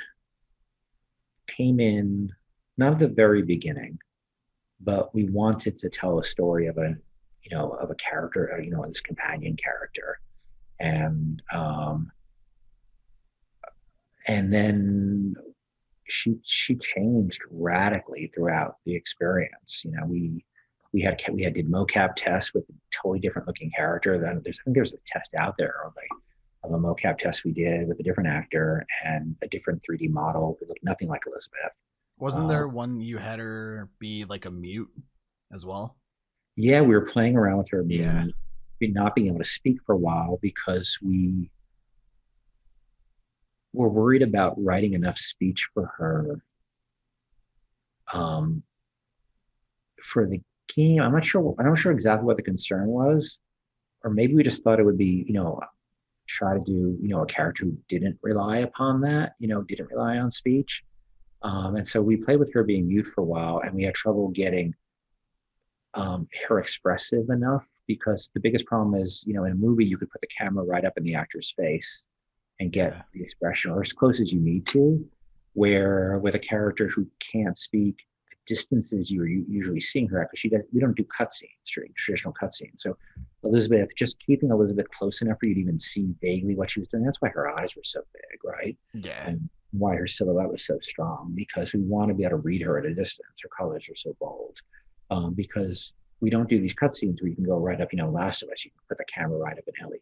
came in not at the very beginning, but we wanted to tell a story of a, of a character, this companion character, and and then she changed radically throughout the experience. We had did mocap tests with a totally different looking character. Then I think there's a test out there of a mocap test we did with a different actor and a different 3D model. It looked nothing like Elizabeth. Wasn't there one you had her be like a mute as well? Yeah, we were playing around with her Yeah. being not being able to speak for a while because we were worried about writing enough speech for her um, for the game. I'm not sure. I'm not sure exactly what the concern was, or maybe we just thought it would be, try to do, a character who didn't rely upon that, didn't rely on speech. And so we played with her being mute for a while, and we had trouble getting her expressive enough because the biggest problem is, in a movie, you could put the camera right up in the actor's face and get Yeah. the expression or as close as you need to. Where with a character who can't speak, the distances you're usually seeing her at, because we don't do cutscenes, traditional cutscenes. So Elizabeth, just keeping Elizabeth close enough for you to even see vaguely what she was doing. That's why her eyes were so big, right? Yeah. And why her silhouette was so strong, because we want to be able to read her at a distance. Her colors are so bold. Because we don't do these cutscenes where you can go right up, Last of Us, you can put the camera right up in Ellie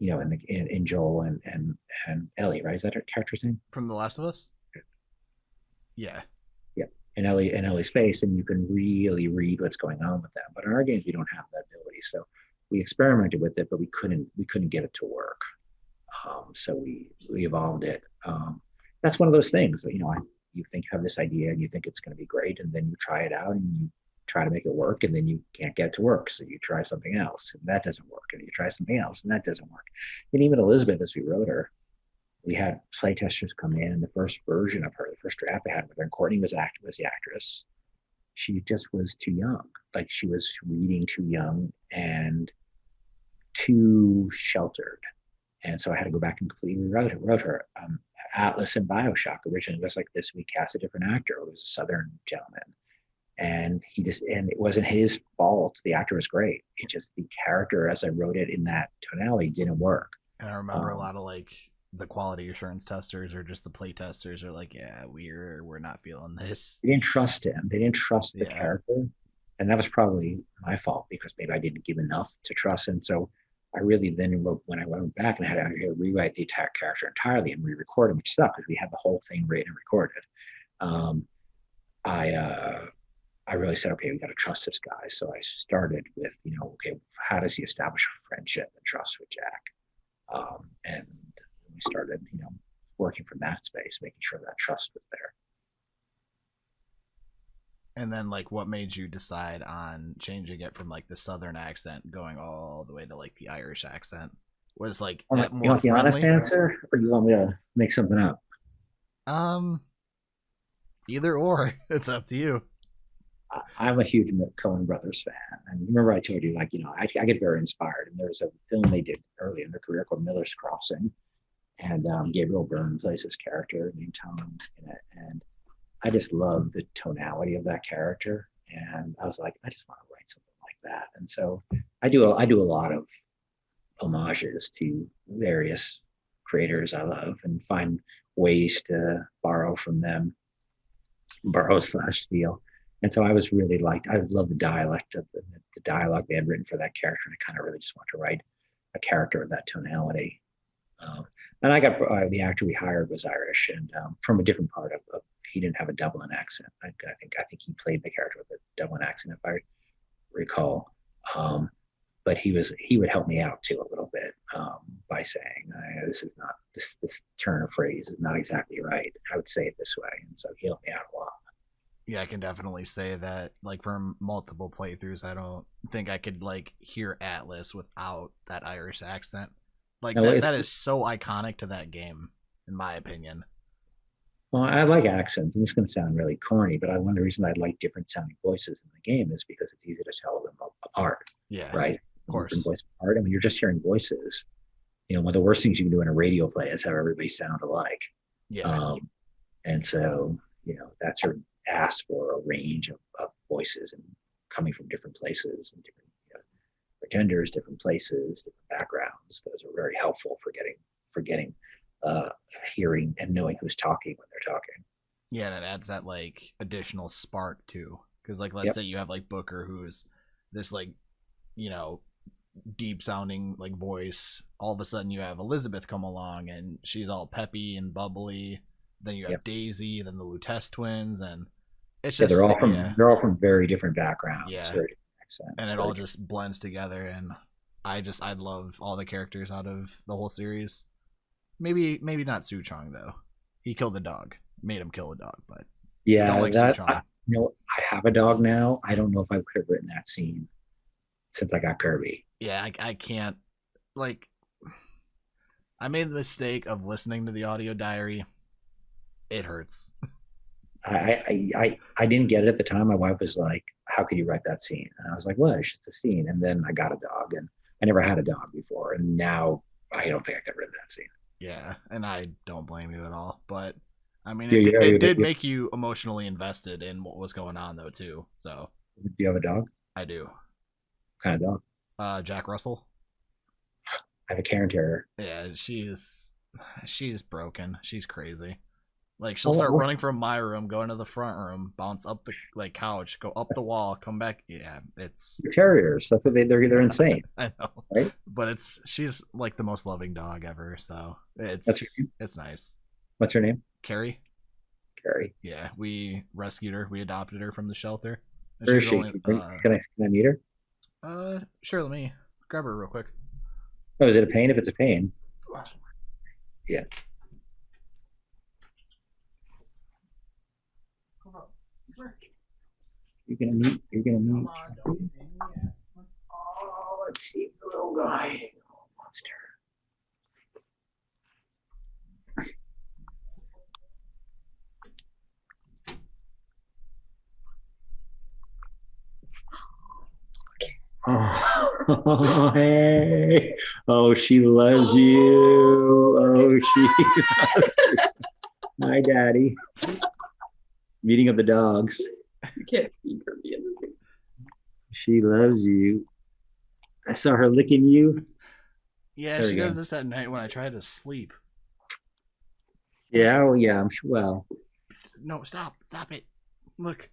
in Joel and Ellie, right? Is that her character's name? From The Last of Us? Yeah. Yeah. And Ellie's face, and you can really read what's going on with them. But in our games, we don't have that ability. So we experimented with it, but we couldn't get it to work. So we evolved it. That's one of those things. You think you have this idea and you think it's going to be great, and then you try it out and you try to make it work, and then you can't get it to work, so you try something else and that doesn't work, and you try something else and that doesn't work. And even Elizabeth, as we wrote her, we had playtesters come in, and the first version of her, the first draft I had with her, and Courtney was the actress. She just was too young. Like, she was reading too young and too sheltered. And so I had to go back and completely wrote her. Atlas and Bioshock originally was like this. We cast a different actor. It was a Southern gentleman. And it wasn't his fault. The actor was great. It just, the character, as I wrote it in that tonality, didn't work. And I remember a lot of like the quality assurance testers or just the play testers are like, yeah, we're not feeling this. They didn't trust him. They didn't trust the Yeah. character. And that was probably my fault, because maybe I didn't give enough to trust him. So I really then wrote, when I went back and I had to rewrite the attack character entirely and re-record him, which sucked because we had the whole thing written and recorded. Um, I really said, okay, we got to trust this guy. So I started with, okay, how does he establish a friendship and trust with Jack? And we started, working from that space, making sure that trust was there. And then like what made you decide on changing it from like the southern accent going all the way to like the Irish accent? Was like it You more want the honest friendly? answer, or you want me to make something up? Um, either or. It's up to you. I'm a huge Coen Brothers fan, and remember I told you, like, I get very inspired. And there's a film they did early in their career called Miller's Crossing, and Gabriel Byrne plays this character named Tom in it, and I just love the tonality of that character. And I was like, I just want to write something like that. And so I do a lot of homages to various creators I love, and find ways to borrow from them, borrow/steal. And so I was really I love the dialect of the dialogue they had written for that character. And I kind of really just want to write a character of that tonality. And I got the actor we hired was Irish, and from a different part of he didn't have a Dublin accent. I think he played the character with a Dublin accent, if I recall. But he would help me out too a little bit, by saying, this is not, this turn of phrase is not exactly right. I would say it this way, and so he helped me out a lot. Yeah, I can definitely say that like from multiple playthroughs, I don't think I could like hear Atlas without that Irish accent. Like Now, that is so iconic to that game, in my opinion. well, I like accents, and this is going to sound really corny, but one of the reasons I like different sounding voices in the game is because it's easy to tell them apart, Yeah, right? of Different course. voices apart. I mean, you're just hearing voices. one of the worst things you can do in a radio play is have everybody sound alike. Yeah. And so, that's her asked for a range of voices and coming from different places and different pretenders, different places, different backgrounds. Those are very helpful for getting hearing and knowing who's talking when they're talking. Yeah, and it adds that like additional spark too. Because like let's Yep. say you have like Booker, who's this like, you know, deep sounding like voice. All of a sudden you have Elizabeth come along and she's all peppy and bubbly. Then you have Yep. Daisy, then the Lutece twins, and it's Yeah, just they're all from very different backgrounds, yeah, very different and accents. it Very all just blends together. And I love all the characters out of the whole series. Maybe not Su Chong though. He killed the dog, made him kill the dog, but I don't yeah, like Su Chong. I have a dog now. I don't know if I could have written that scene since I got Kirby. Yeah, I can't like. I made the mistake of listening to the audio diary. It hurts. I didn't get it at the time. My wife was like, "How could you write that scene?" And I was like, "Well, it's just a scene." And then I got a dog, and I never had a dog before, and now I don't think I could have written that scene. Yeah, and I don't blame you at all. But I mean, Do you, it did do make you emotionally invested in what was going on, though, too. So you have a dog? I do. What kind of dog? Jack Russell. I have a Karen Terrier. Yeah, she's broken. She's crazy. Like she'll Oh, start oh, running from my room, go into the front room, bounce up the like couch, go up the wall, come back. Yeah, it's terriers. That's what they're insane, I know, right? but she's like the most loving dog ever. So That's her name? it's nice. What's her name? Carrie. Carrie. Yeah, we rescued her. We adopted her from the shelter. And Where is she? only, Can I meet her? Sure. Let me grab her real quick. Oh, is it a pain? If it's a pain, yeah. You're gonna meet. Oh, let's see the little guy. Oh, monster. Oh, hey. Oh, she loves you. Oh, she loves you. Hi, Daddy. Meeting of the dogs. You can't feed her the other thing. She loves you. I saw her licking you. Yeah, There she we does go. this at night when I try to sleep. Yeah, oh yeah, I'm sure. Well, No, stop it. Look.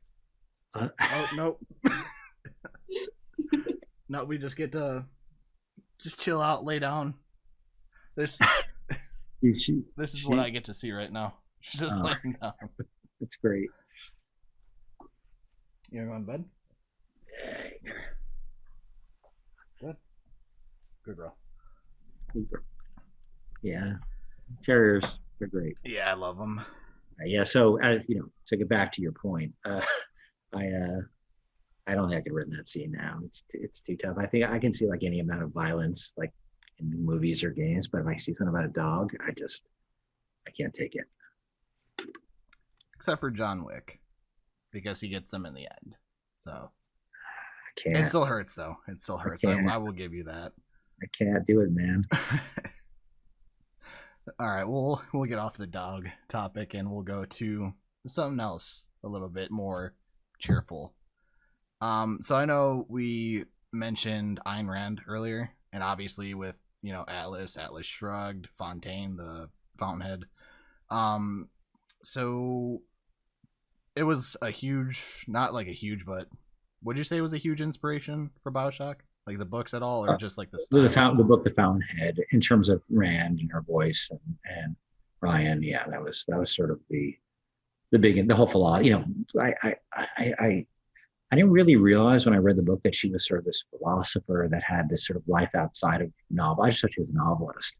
uh, Oh no. No, we just get to just chill out, lay down. This she, this is she, what I get to see right now. She's just Oh. laying down. it's great. You gonna go in bed? Good. Good girl. Yeah, terriers, they're great. Yeah, I love them. Yeah, so to get back to your point, I I don't think I could have written that scene now. It's too tough. I think I can see like any amount of violence like in movies or games, but if I see something about a dog, I can't take it. Except for John Wick, because he gets them in the end. So I can't. it still hurts, though. It still hurts. I will give you that. I can't do it, man. All right, we'll get off the dog topic and we'll go to something else a little bit more cheerful. So I know we mentioned Ayn Rand earlier, and obviously with Atlas Shrugged, Fontaine, the Fountainhead. So it was a huge, not like a huge, but would you say it was a huge inspiration for Bioshock? Like the books at all, or just like the style? The book, The Fountainhead, in terms of Rand and her voice and Ryan, yeah, that was sort of the the whole philosophy. I didn't really realize when I read the book that she was sort of this philosopher that had this sort of life outside of novel. I just thought she was a novelist,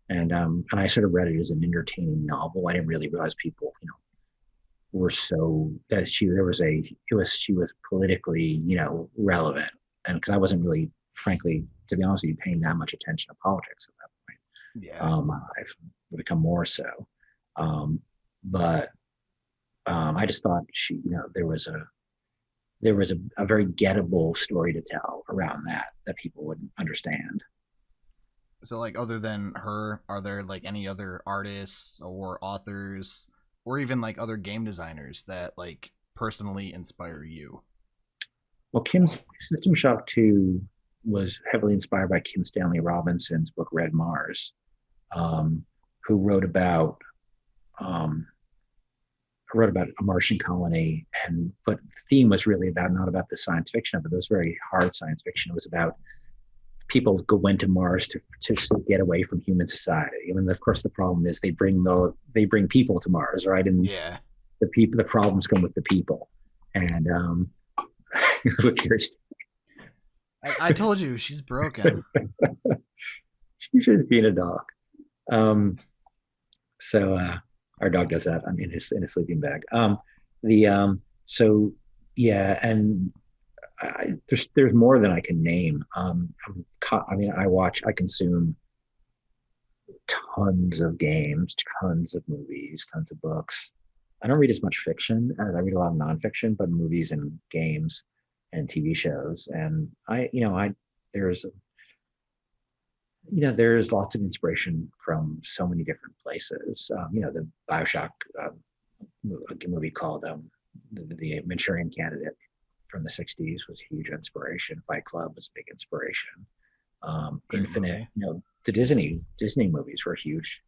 and I sort of read it as an entertaining novel. I didn't really realize people, were so that she was politically, relevant, and because I wasn't really, frankly, to be honest with you, paying that much attention to politics at that point. Yeah. I've become more so, but I just thought there was a very gettable story to tell around that people would understand. So, like, other than her, are there like any other artists or authors, or even like other game designers that like personally inspire you? Well, Kim's System Shock 2 was heavily inspired by Kim Stanley Robinson's book Red Mars, um, who um, wrote about a Martian colony, and but the theme was really about not about the science fiction of it. It was very hard science fiction. It was about people went to Mars to get away from human society. And of course, the problem is they bring people to Mars, right? And Yeah, the problems come with the people. And I told you she's broken. she's just being a dog. Um, so our dog does that. I'm in his sleeping bag. The so yeah, and there's more than I can name. I mean, I consume tons of games, tons of movies, tons of books. I don't read as much fiction as I read a lot of nonfiction, but movies and games and TV shows. And there's there's lots of inspiration from so many different places. The Bioshock movie called the Manchurian Candidate from the 60s was a huge inspiration. Fight Club was a big inspiration. Great Infinite, movie. the Disney movies were a huge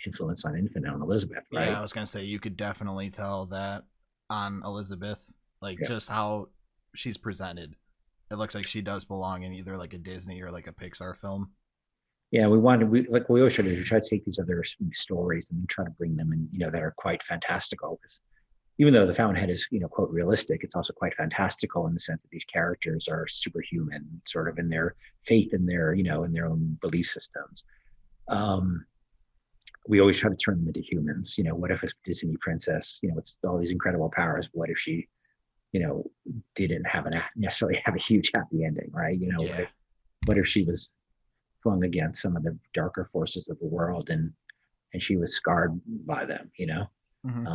influence on Infinite and Elizabeth, right? Yeah, I was gonna say you could definitely tell that on Elizabeth, like Yeah. just how she's presented. It looks like she does belong in either like a Disney or like a Pixar film. Yeah, we always try to take these other stories and try to bring them in, that are quite fantastical. Even though the Fountainhead is, quote, realistic, it's also quite fantastical in the sense that these characters are superhuman, sort of in their faith in their, in their own belief systems. We always try to turn them into humans. What if a Disney princess, it's all these incredible powers? What if she, didn't necessarily have a huge happy ending, right? Yeah. What if she was flung against some of the darker forces of the world and she was scarred by them, Hmm.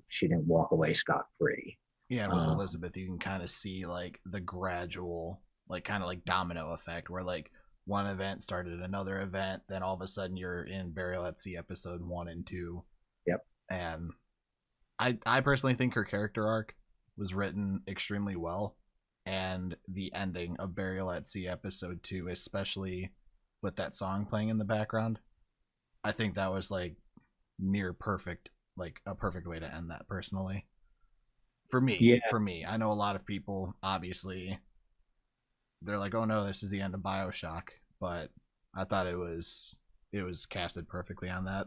she didn't walk away scot-free. Yeah, and with um, Elizabeth, you can kind of see like the gradual, like kind of like domino effect, where like one event started another event, then all of a sudden you're in Burial at Sea episode 1 and 2, yep. and I personally think her character arc was written extremely well, and the ending of Burial at Sea episode 2, especially with that song playing in the background, I think that was like near perfect, like a perfect way to end that personally. For me, Yeah, I know a lot of people obviously they're like, "Oh no, this is the end of BioShock," but I thought it was casted perfectly on that.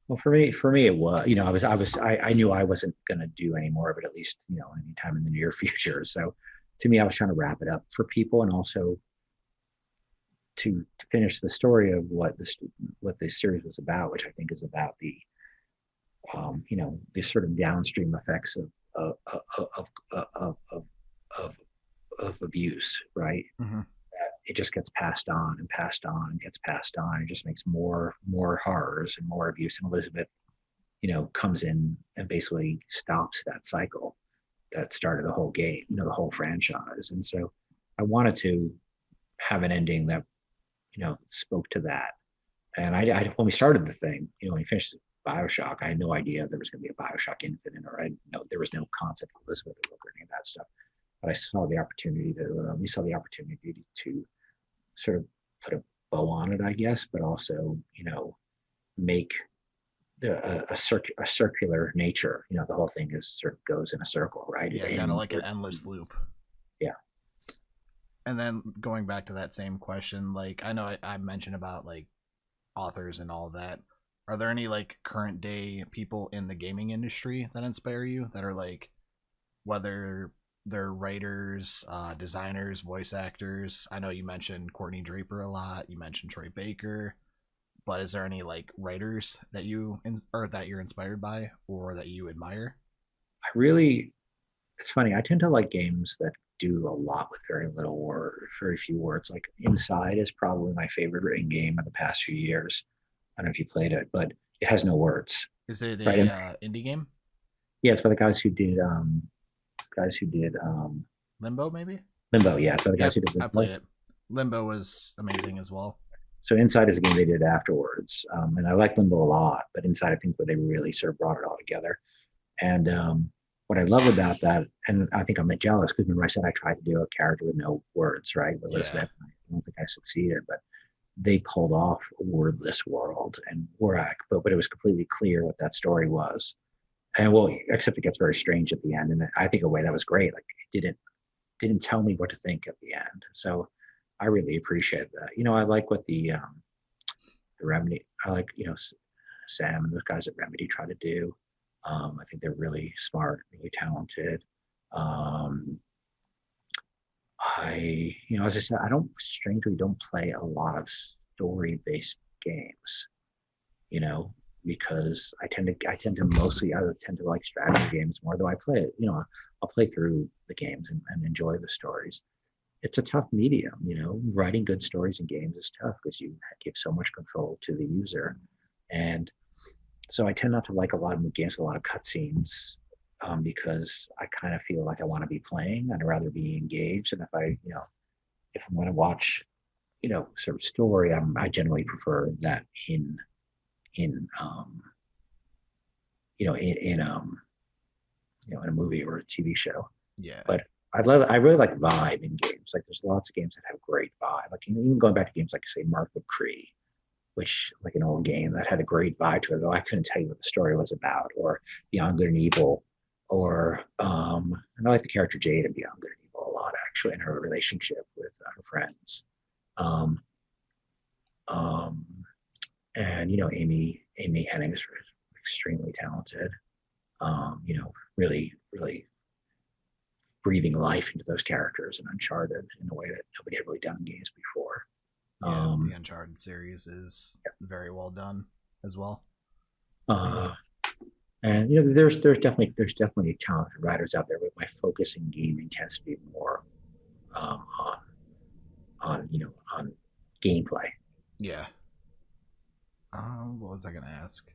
well, for me it was, I knew I wasn't going to do any more of it, at least anytime in the near future. So to me, I was trying to wrap it up for people, and also to finish the story of what this series was about, which I think is about the sort of downstream effects of of of of, of, of abuse, right? Mm-hmm. It just gets passed on and passed on and gets passed on. It just makes more horrors and more abuse. And Elizabeth, comes in and basically stops that cycle that started the whole game, the whole franchise. And so I wanted to have an ending that, spoke to that. And when we started the thing, when we finished Bioshock, I had no idea there was going to be a Bioshock Infinite, or there was no concept of Elizabeth or any of that stuff. But I saw the opportunity we saw the opportunity to sort of put a bow on it, I guess, but also, make a circular nature. The whole thing is sort of goes in a circle, right? It Yeah, kind of ends. like an endless loop. Yeah. And then going back to that same question, like I know I mentioned about like authors and all that. Are there any like current day people in the gaming industry that inspire you that are like whether they're writers, designers, voice actors? I know you mentioned Courtney Draper a lot. You mentioned Troy Baker, but is there any like writers that or that you're inspired by or that you admire? It's funny. I tend to like games that do a lot with very little or very few words. Like Inside is probably my favorite written game of the past few years. I don't know if you played it, but it has no words, Is it right? a And indie game? yeah, it's by the guys who did Limbo, maybe? Limbo. Yeah, it's by the guys Yep, who did I played Limbo. it. Limbo was amazing as well. So Inside is a game they did afterwards, and I like Limbo a lot. But Inside, I think, where they really sort of brought it all together. And what I love about that, and I think I'm jealous because remember I said I tried to do a character with no words, right? With Yeah. Elizabeth, I don't think I succeeded, but they pulled off a wordless world, and but it was completely clear what that story was. And well, except it gets very strange at the end, and I think a way that was great. Like it didn't tell me what to think at the end, so I really appreciate that. I like what the Remedy, I like Sam and those guys at Remedy try to do. I think they're really smart, really talented. Um, as I said, I don't strangely don't play a lot of story-based games, you know, because I tend to like strategy games more, though I play it, I'll play through the games and enjoy the stories. It's a tough medium, writing good stories in games is tough because you give so much control to the user. And so I tend not to like a lot of the games, a lot of cutscenes, because I kind of feel like I want to be playing. I'd rather be engaged. And if I'm going to watch, sort of story, I generally prefer that in in a movie or a TV show. Yeah. But I really like vibe in games. Like there's lots of games that have great vibe. Like even going back to games like say Mark of Cree, which like an old game that had a great vibe to it, though I couldn't tell you what the story was about, or Beyond Good and Evil, or and I like the character Jade in Beyond Good and Evil a lot actually, and her relationship with her friends. Um, um, and Amy Hennig's is extremely talented. Really, really breathing life into those characters in Uncharted in a way that nobody had really done in games before. Yeah, the Uncharted series is very well done as well. And there's definitely talented writers out there, but my focus in gaming tends to be more on gameplay. Yeah. What was I gonna ask?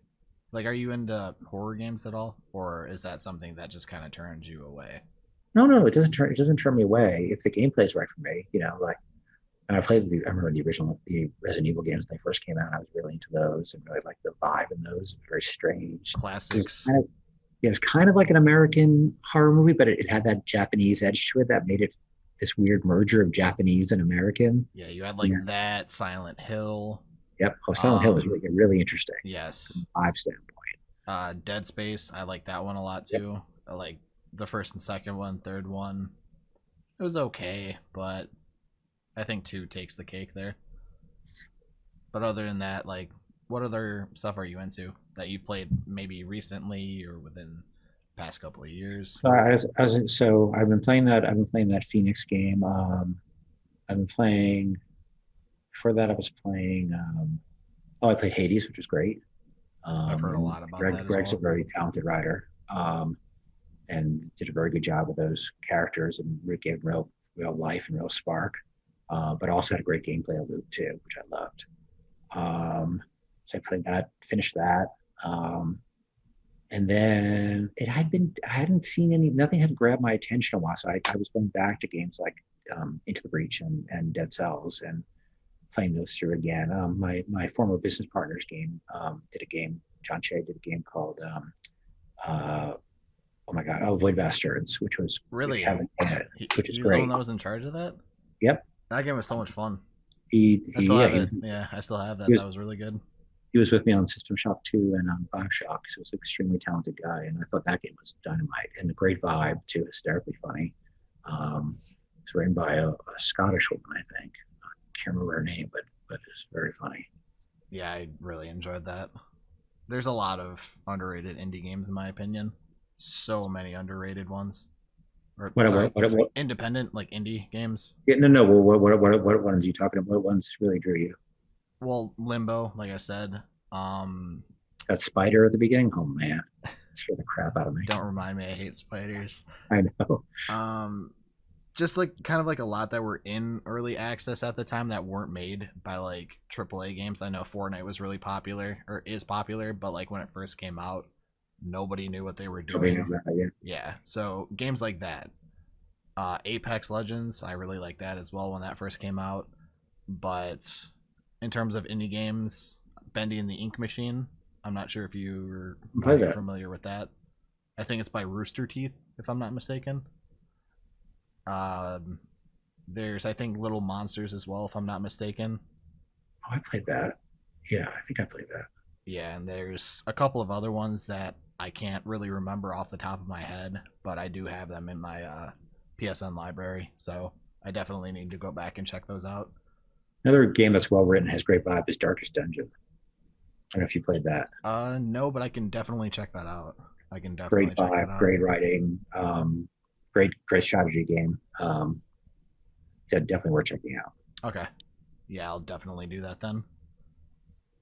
Like, are you into horror games at all, or is that something that just kind of turns you away? No, it doesn't turn me away if the gameplay is right for me. Like and I remember the Resident Evil games when they first came out. I was really into those and really liked the vibe in those. Very strange. Classics. It was kind of like an American horror movie, but it had that Japanese edge to it that made it this weird merger of Japanese and American. Yeah, you had like that Silent Hill. Yep. Oh, Silent Hill was really interesting. Yes. From a vibe standpoint. Dead Space, I like that one a lot too. Yep. I like the first and second one, third one. It was okay, but I think 2 takes the cake there. But other than that, like, what other stuff are you into that you played maybe recently or within the past couple of years? So I've been playing that. I've been playing that Phoenix game. I've been playing. Before that, I was playing. I played Hades, which was great. I've heard a lot about that. Greg's a very talented writer, and did a very good job with those characters and gave real life and real spark. But also had a great gameplay loop too, which I loved. So I played that, finished that, and then I hadn't seen nothing had grabbed my attention in a while. So I was going back to games like Into the Breach and Dead Cells and playing those through again. My former business partner's game did a game. John Shea did a game called Void Bastards, which was really which is great. The one that was in charge of that. Yep, that game was so much fun. I still have that. That was really good. He was with me on System Shock 2 and on Bioshock, so he's an extremely talented guy, and I thought that game was dynamite and a great vibe too, hysterically funny. It's written by a Scottish woman, I think. I can't remember her name, but it's very funny. Yeah, I really enjoyed that. There's a lot of underrated indie games in my opinion. So many underrated ones. Or, what? Independent, like indie games. Yeah, no. What ones are you talking about? What ones really drew you? Well, Limbo, like I said. That spider at the beginning. Oh man, that scared the crap out of me. Don't remind me. I hate spiders. I know. Just like kind of like a lot that were in early access at the time that weren't made by like AAA games. I know Fortnite was really popular or is popular, but like when it first came out, nobody knew what they were doing. Yeah, so games like that. Apex Legends, I really like that as well when that first came out. But in terms of indie games, Bendy and the Ink Machine. I'm not sure if you're Play that. familiar with that. I think it's by Rooster Teeth, if I'm not mistaken. There's, I think, Little Monsters as well, if I'm not mistaken. Oh, I played that. Yeah, I think I played that. Yeah, and there's a couple of other ones that I can't really remember off the top of my head, but I do have them in my PSN library, so I definitely need to go back and check those out. Another game that's well written, has great vibe, is Darkest Dungeon. I don't know if you played that. No, but I can definitely check that out. I can definitely Great check that vibe, out. great writing, great strategy game. Definitely worth checking out. Okay. Yeah, I'll definitely do that then.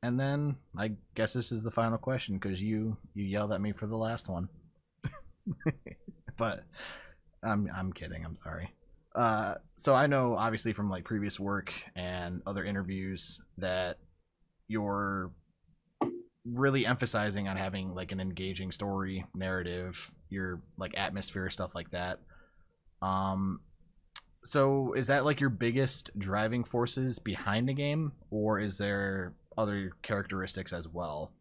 And then I guess this is the final question because you yelled at me for the last one. But I'm kidding. I'm sorry. So I know obviously from like previous work and other interviews that you're really emphasizing on having like an engaging story, narrative, your like atmosphere, stuff like that. So is that like your biggest driving forces behind the game, or is there other characteristics as well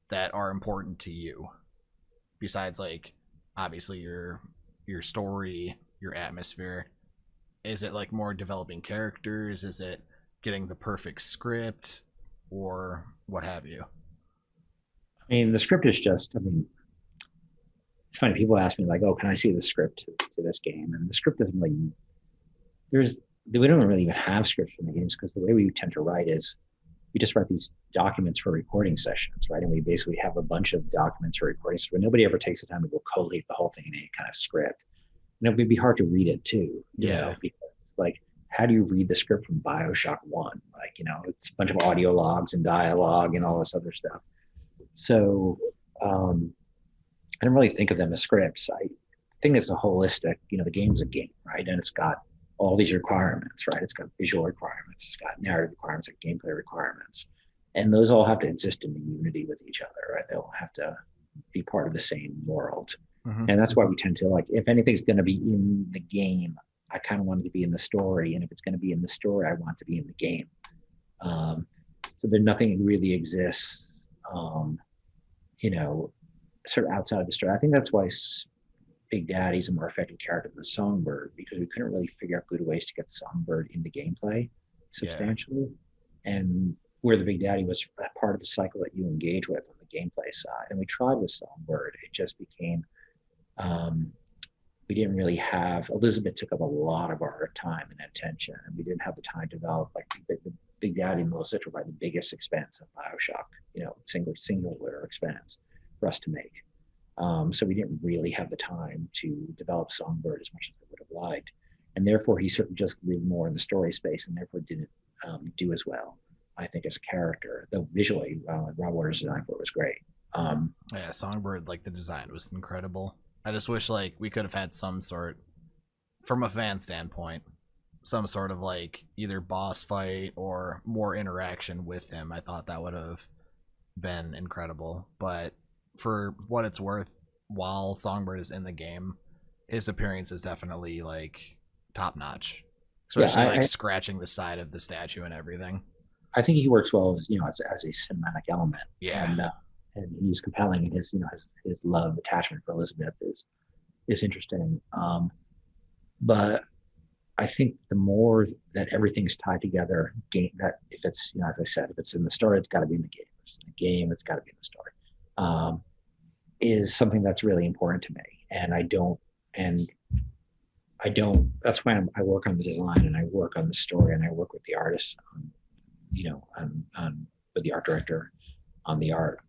that are important to you besides like obviously your story, your atmosphere? Is it like more developing characters? Is it getting the perfect script, or what have you? I mean, the script is just, I mean, it's funny. People ask me, like, oh, can I see the script to this game? And the script doesn't really, we don't really even have scripts for the games because the way we tend to write is we just write these documents for recording sessions, right? And we basically have a bunch of documents for recordings where nobody ever takes the time to go collate the whole thing in any kind of script. And it would be hard to read it too, you know, because like, how do you read the script from Bioshock 1? Like, you know, it's a bunch of audio logs and dialogue and all this other stuff. So I don't really think of them as scripts. I think it's a holistic, you know, the game's a game, right? And it's got all these requirements, right? It's got visual requirements, it's got narrative requirements, and gameplay requirements. And those all have to exist in unity with each other, right? They all have to be part of the same world. Mm-hmm. And that's why we tend to like, if anything's going to be in the game, I kind of want it to be in the story. And if it's going to be in the story, I want it to be in the game. So there's nothing really exists, you know, sort of outside of the story. I think that's why Big Daddy's a more effective character than Songbird, because we couldn't really figure out good ways to get Songbird in the gameplay substantially. Yeah. And where the Big Daddy was part of the cycle that you engage with on the gameplay side. And we tried with Songbird. It just became, we didn't really have, Elizabeth took up a lot of our time and attention, and we didn't have the time to develop like the Big Daddy and Melissa were probably the biggest expense of Bioshock, you know, singular expense for us to make. So we didn't really have the time to develop Songbird as much as I would have liked. And therefore, he sort of just lived more in the story space and therefore didn't do as well, I think, as a character. Though visually, Rob Waters' design for it was great. Yeah, Songbird, like the design was incredible. I just wish like we could have had some sort, from a fan standpoint, some sort of like either boss fight or more interaction with him. I thought that would have been incredible. But for what it's worth, while Songbird is in the game, his appearance is definitely like top notch, especially like scratching the side of the statue and everything. I think he works well as, you know, as a cinematic element. Yeah, and he's compelling, and his, you know, his love attachment for Elizabeth is interesting. But I think the more that everything's tied together, that if it's, you know, as I said, if it's in the story, it's got to be in the game. If it's in the game, it's got to be in the story. Is something that's really important to me, and I don't. That's why I work on the design, and I work on the story, and I work with the artists, you know, with the art director on the art,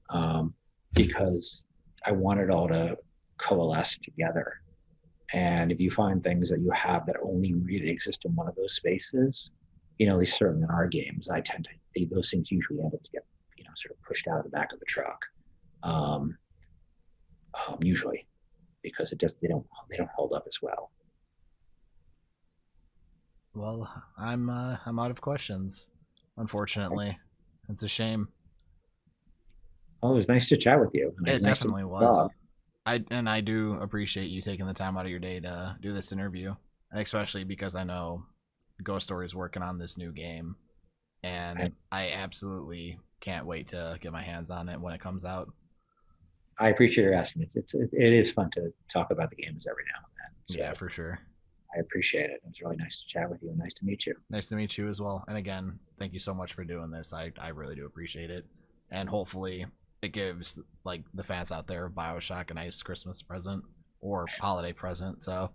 because I want it all to coalesce together. And if you find things that you have that only really exist in one of those spaces, you know, at least certainly in our games, I tend to, those things usually end up to get, you know, sort of pushed out of the back of the truck. Usually, because they don't hold up as well. Well, I'm out of questions, unfortunately. It's a shame. Oh, it was nice to chat with you. It definitely was. I do appreciate you taking the time out of your day to do this interview, especially because I know Ghost Story is working on this new game, and I absolutely can't wait to get my hands on it when it comes out. I appreciate your asking. It is fun to talk about the games every now and then. So Yeah, for sure. I appreciate it. It was really nice to chat with you and nice to meet you. Nice to meet you as well. And again, thank you so much for doing this. I really do appreciate it. And hopefully it gives like the fans out there of Bioshock a nice Christmas present or holiday present. So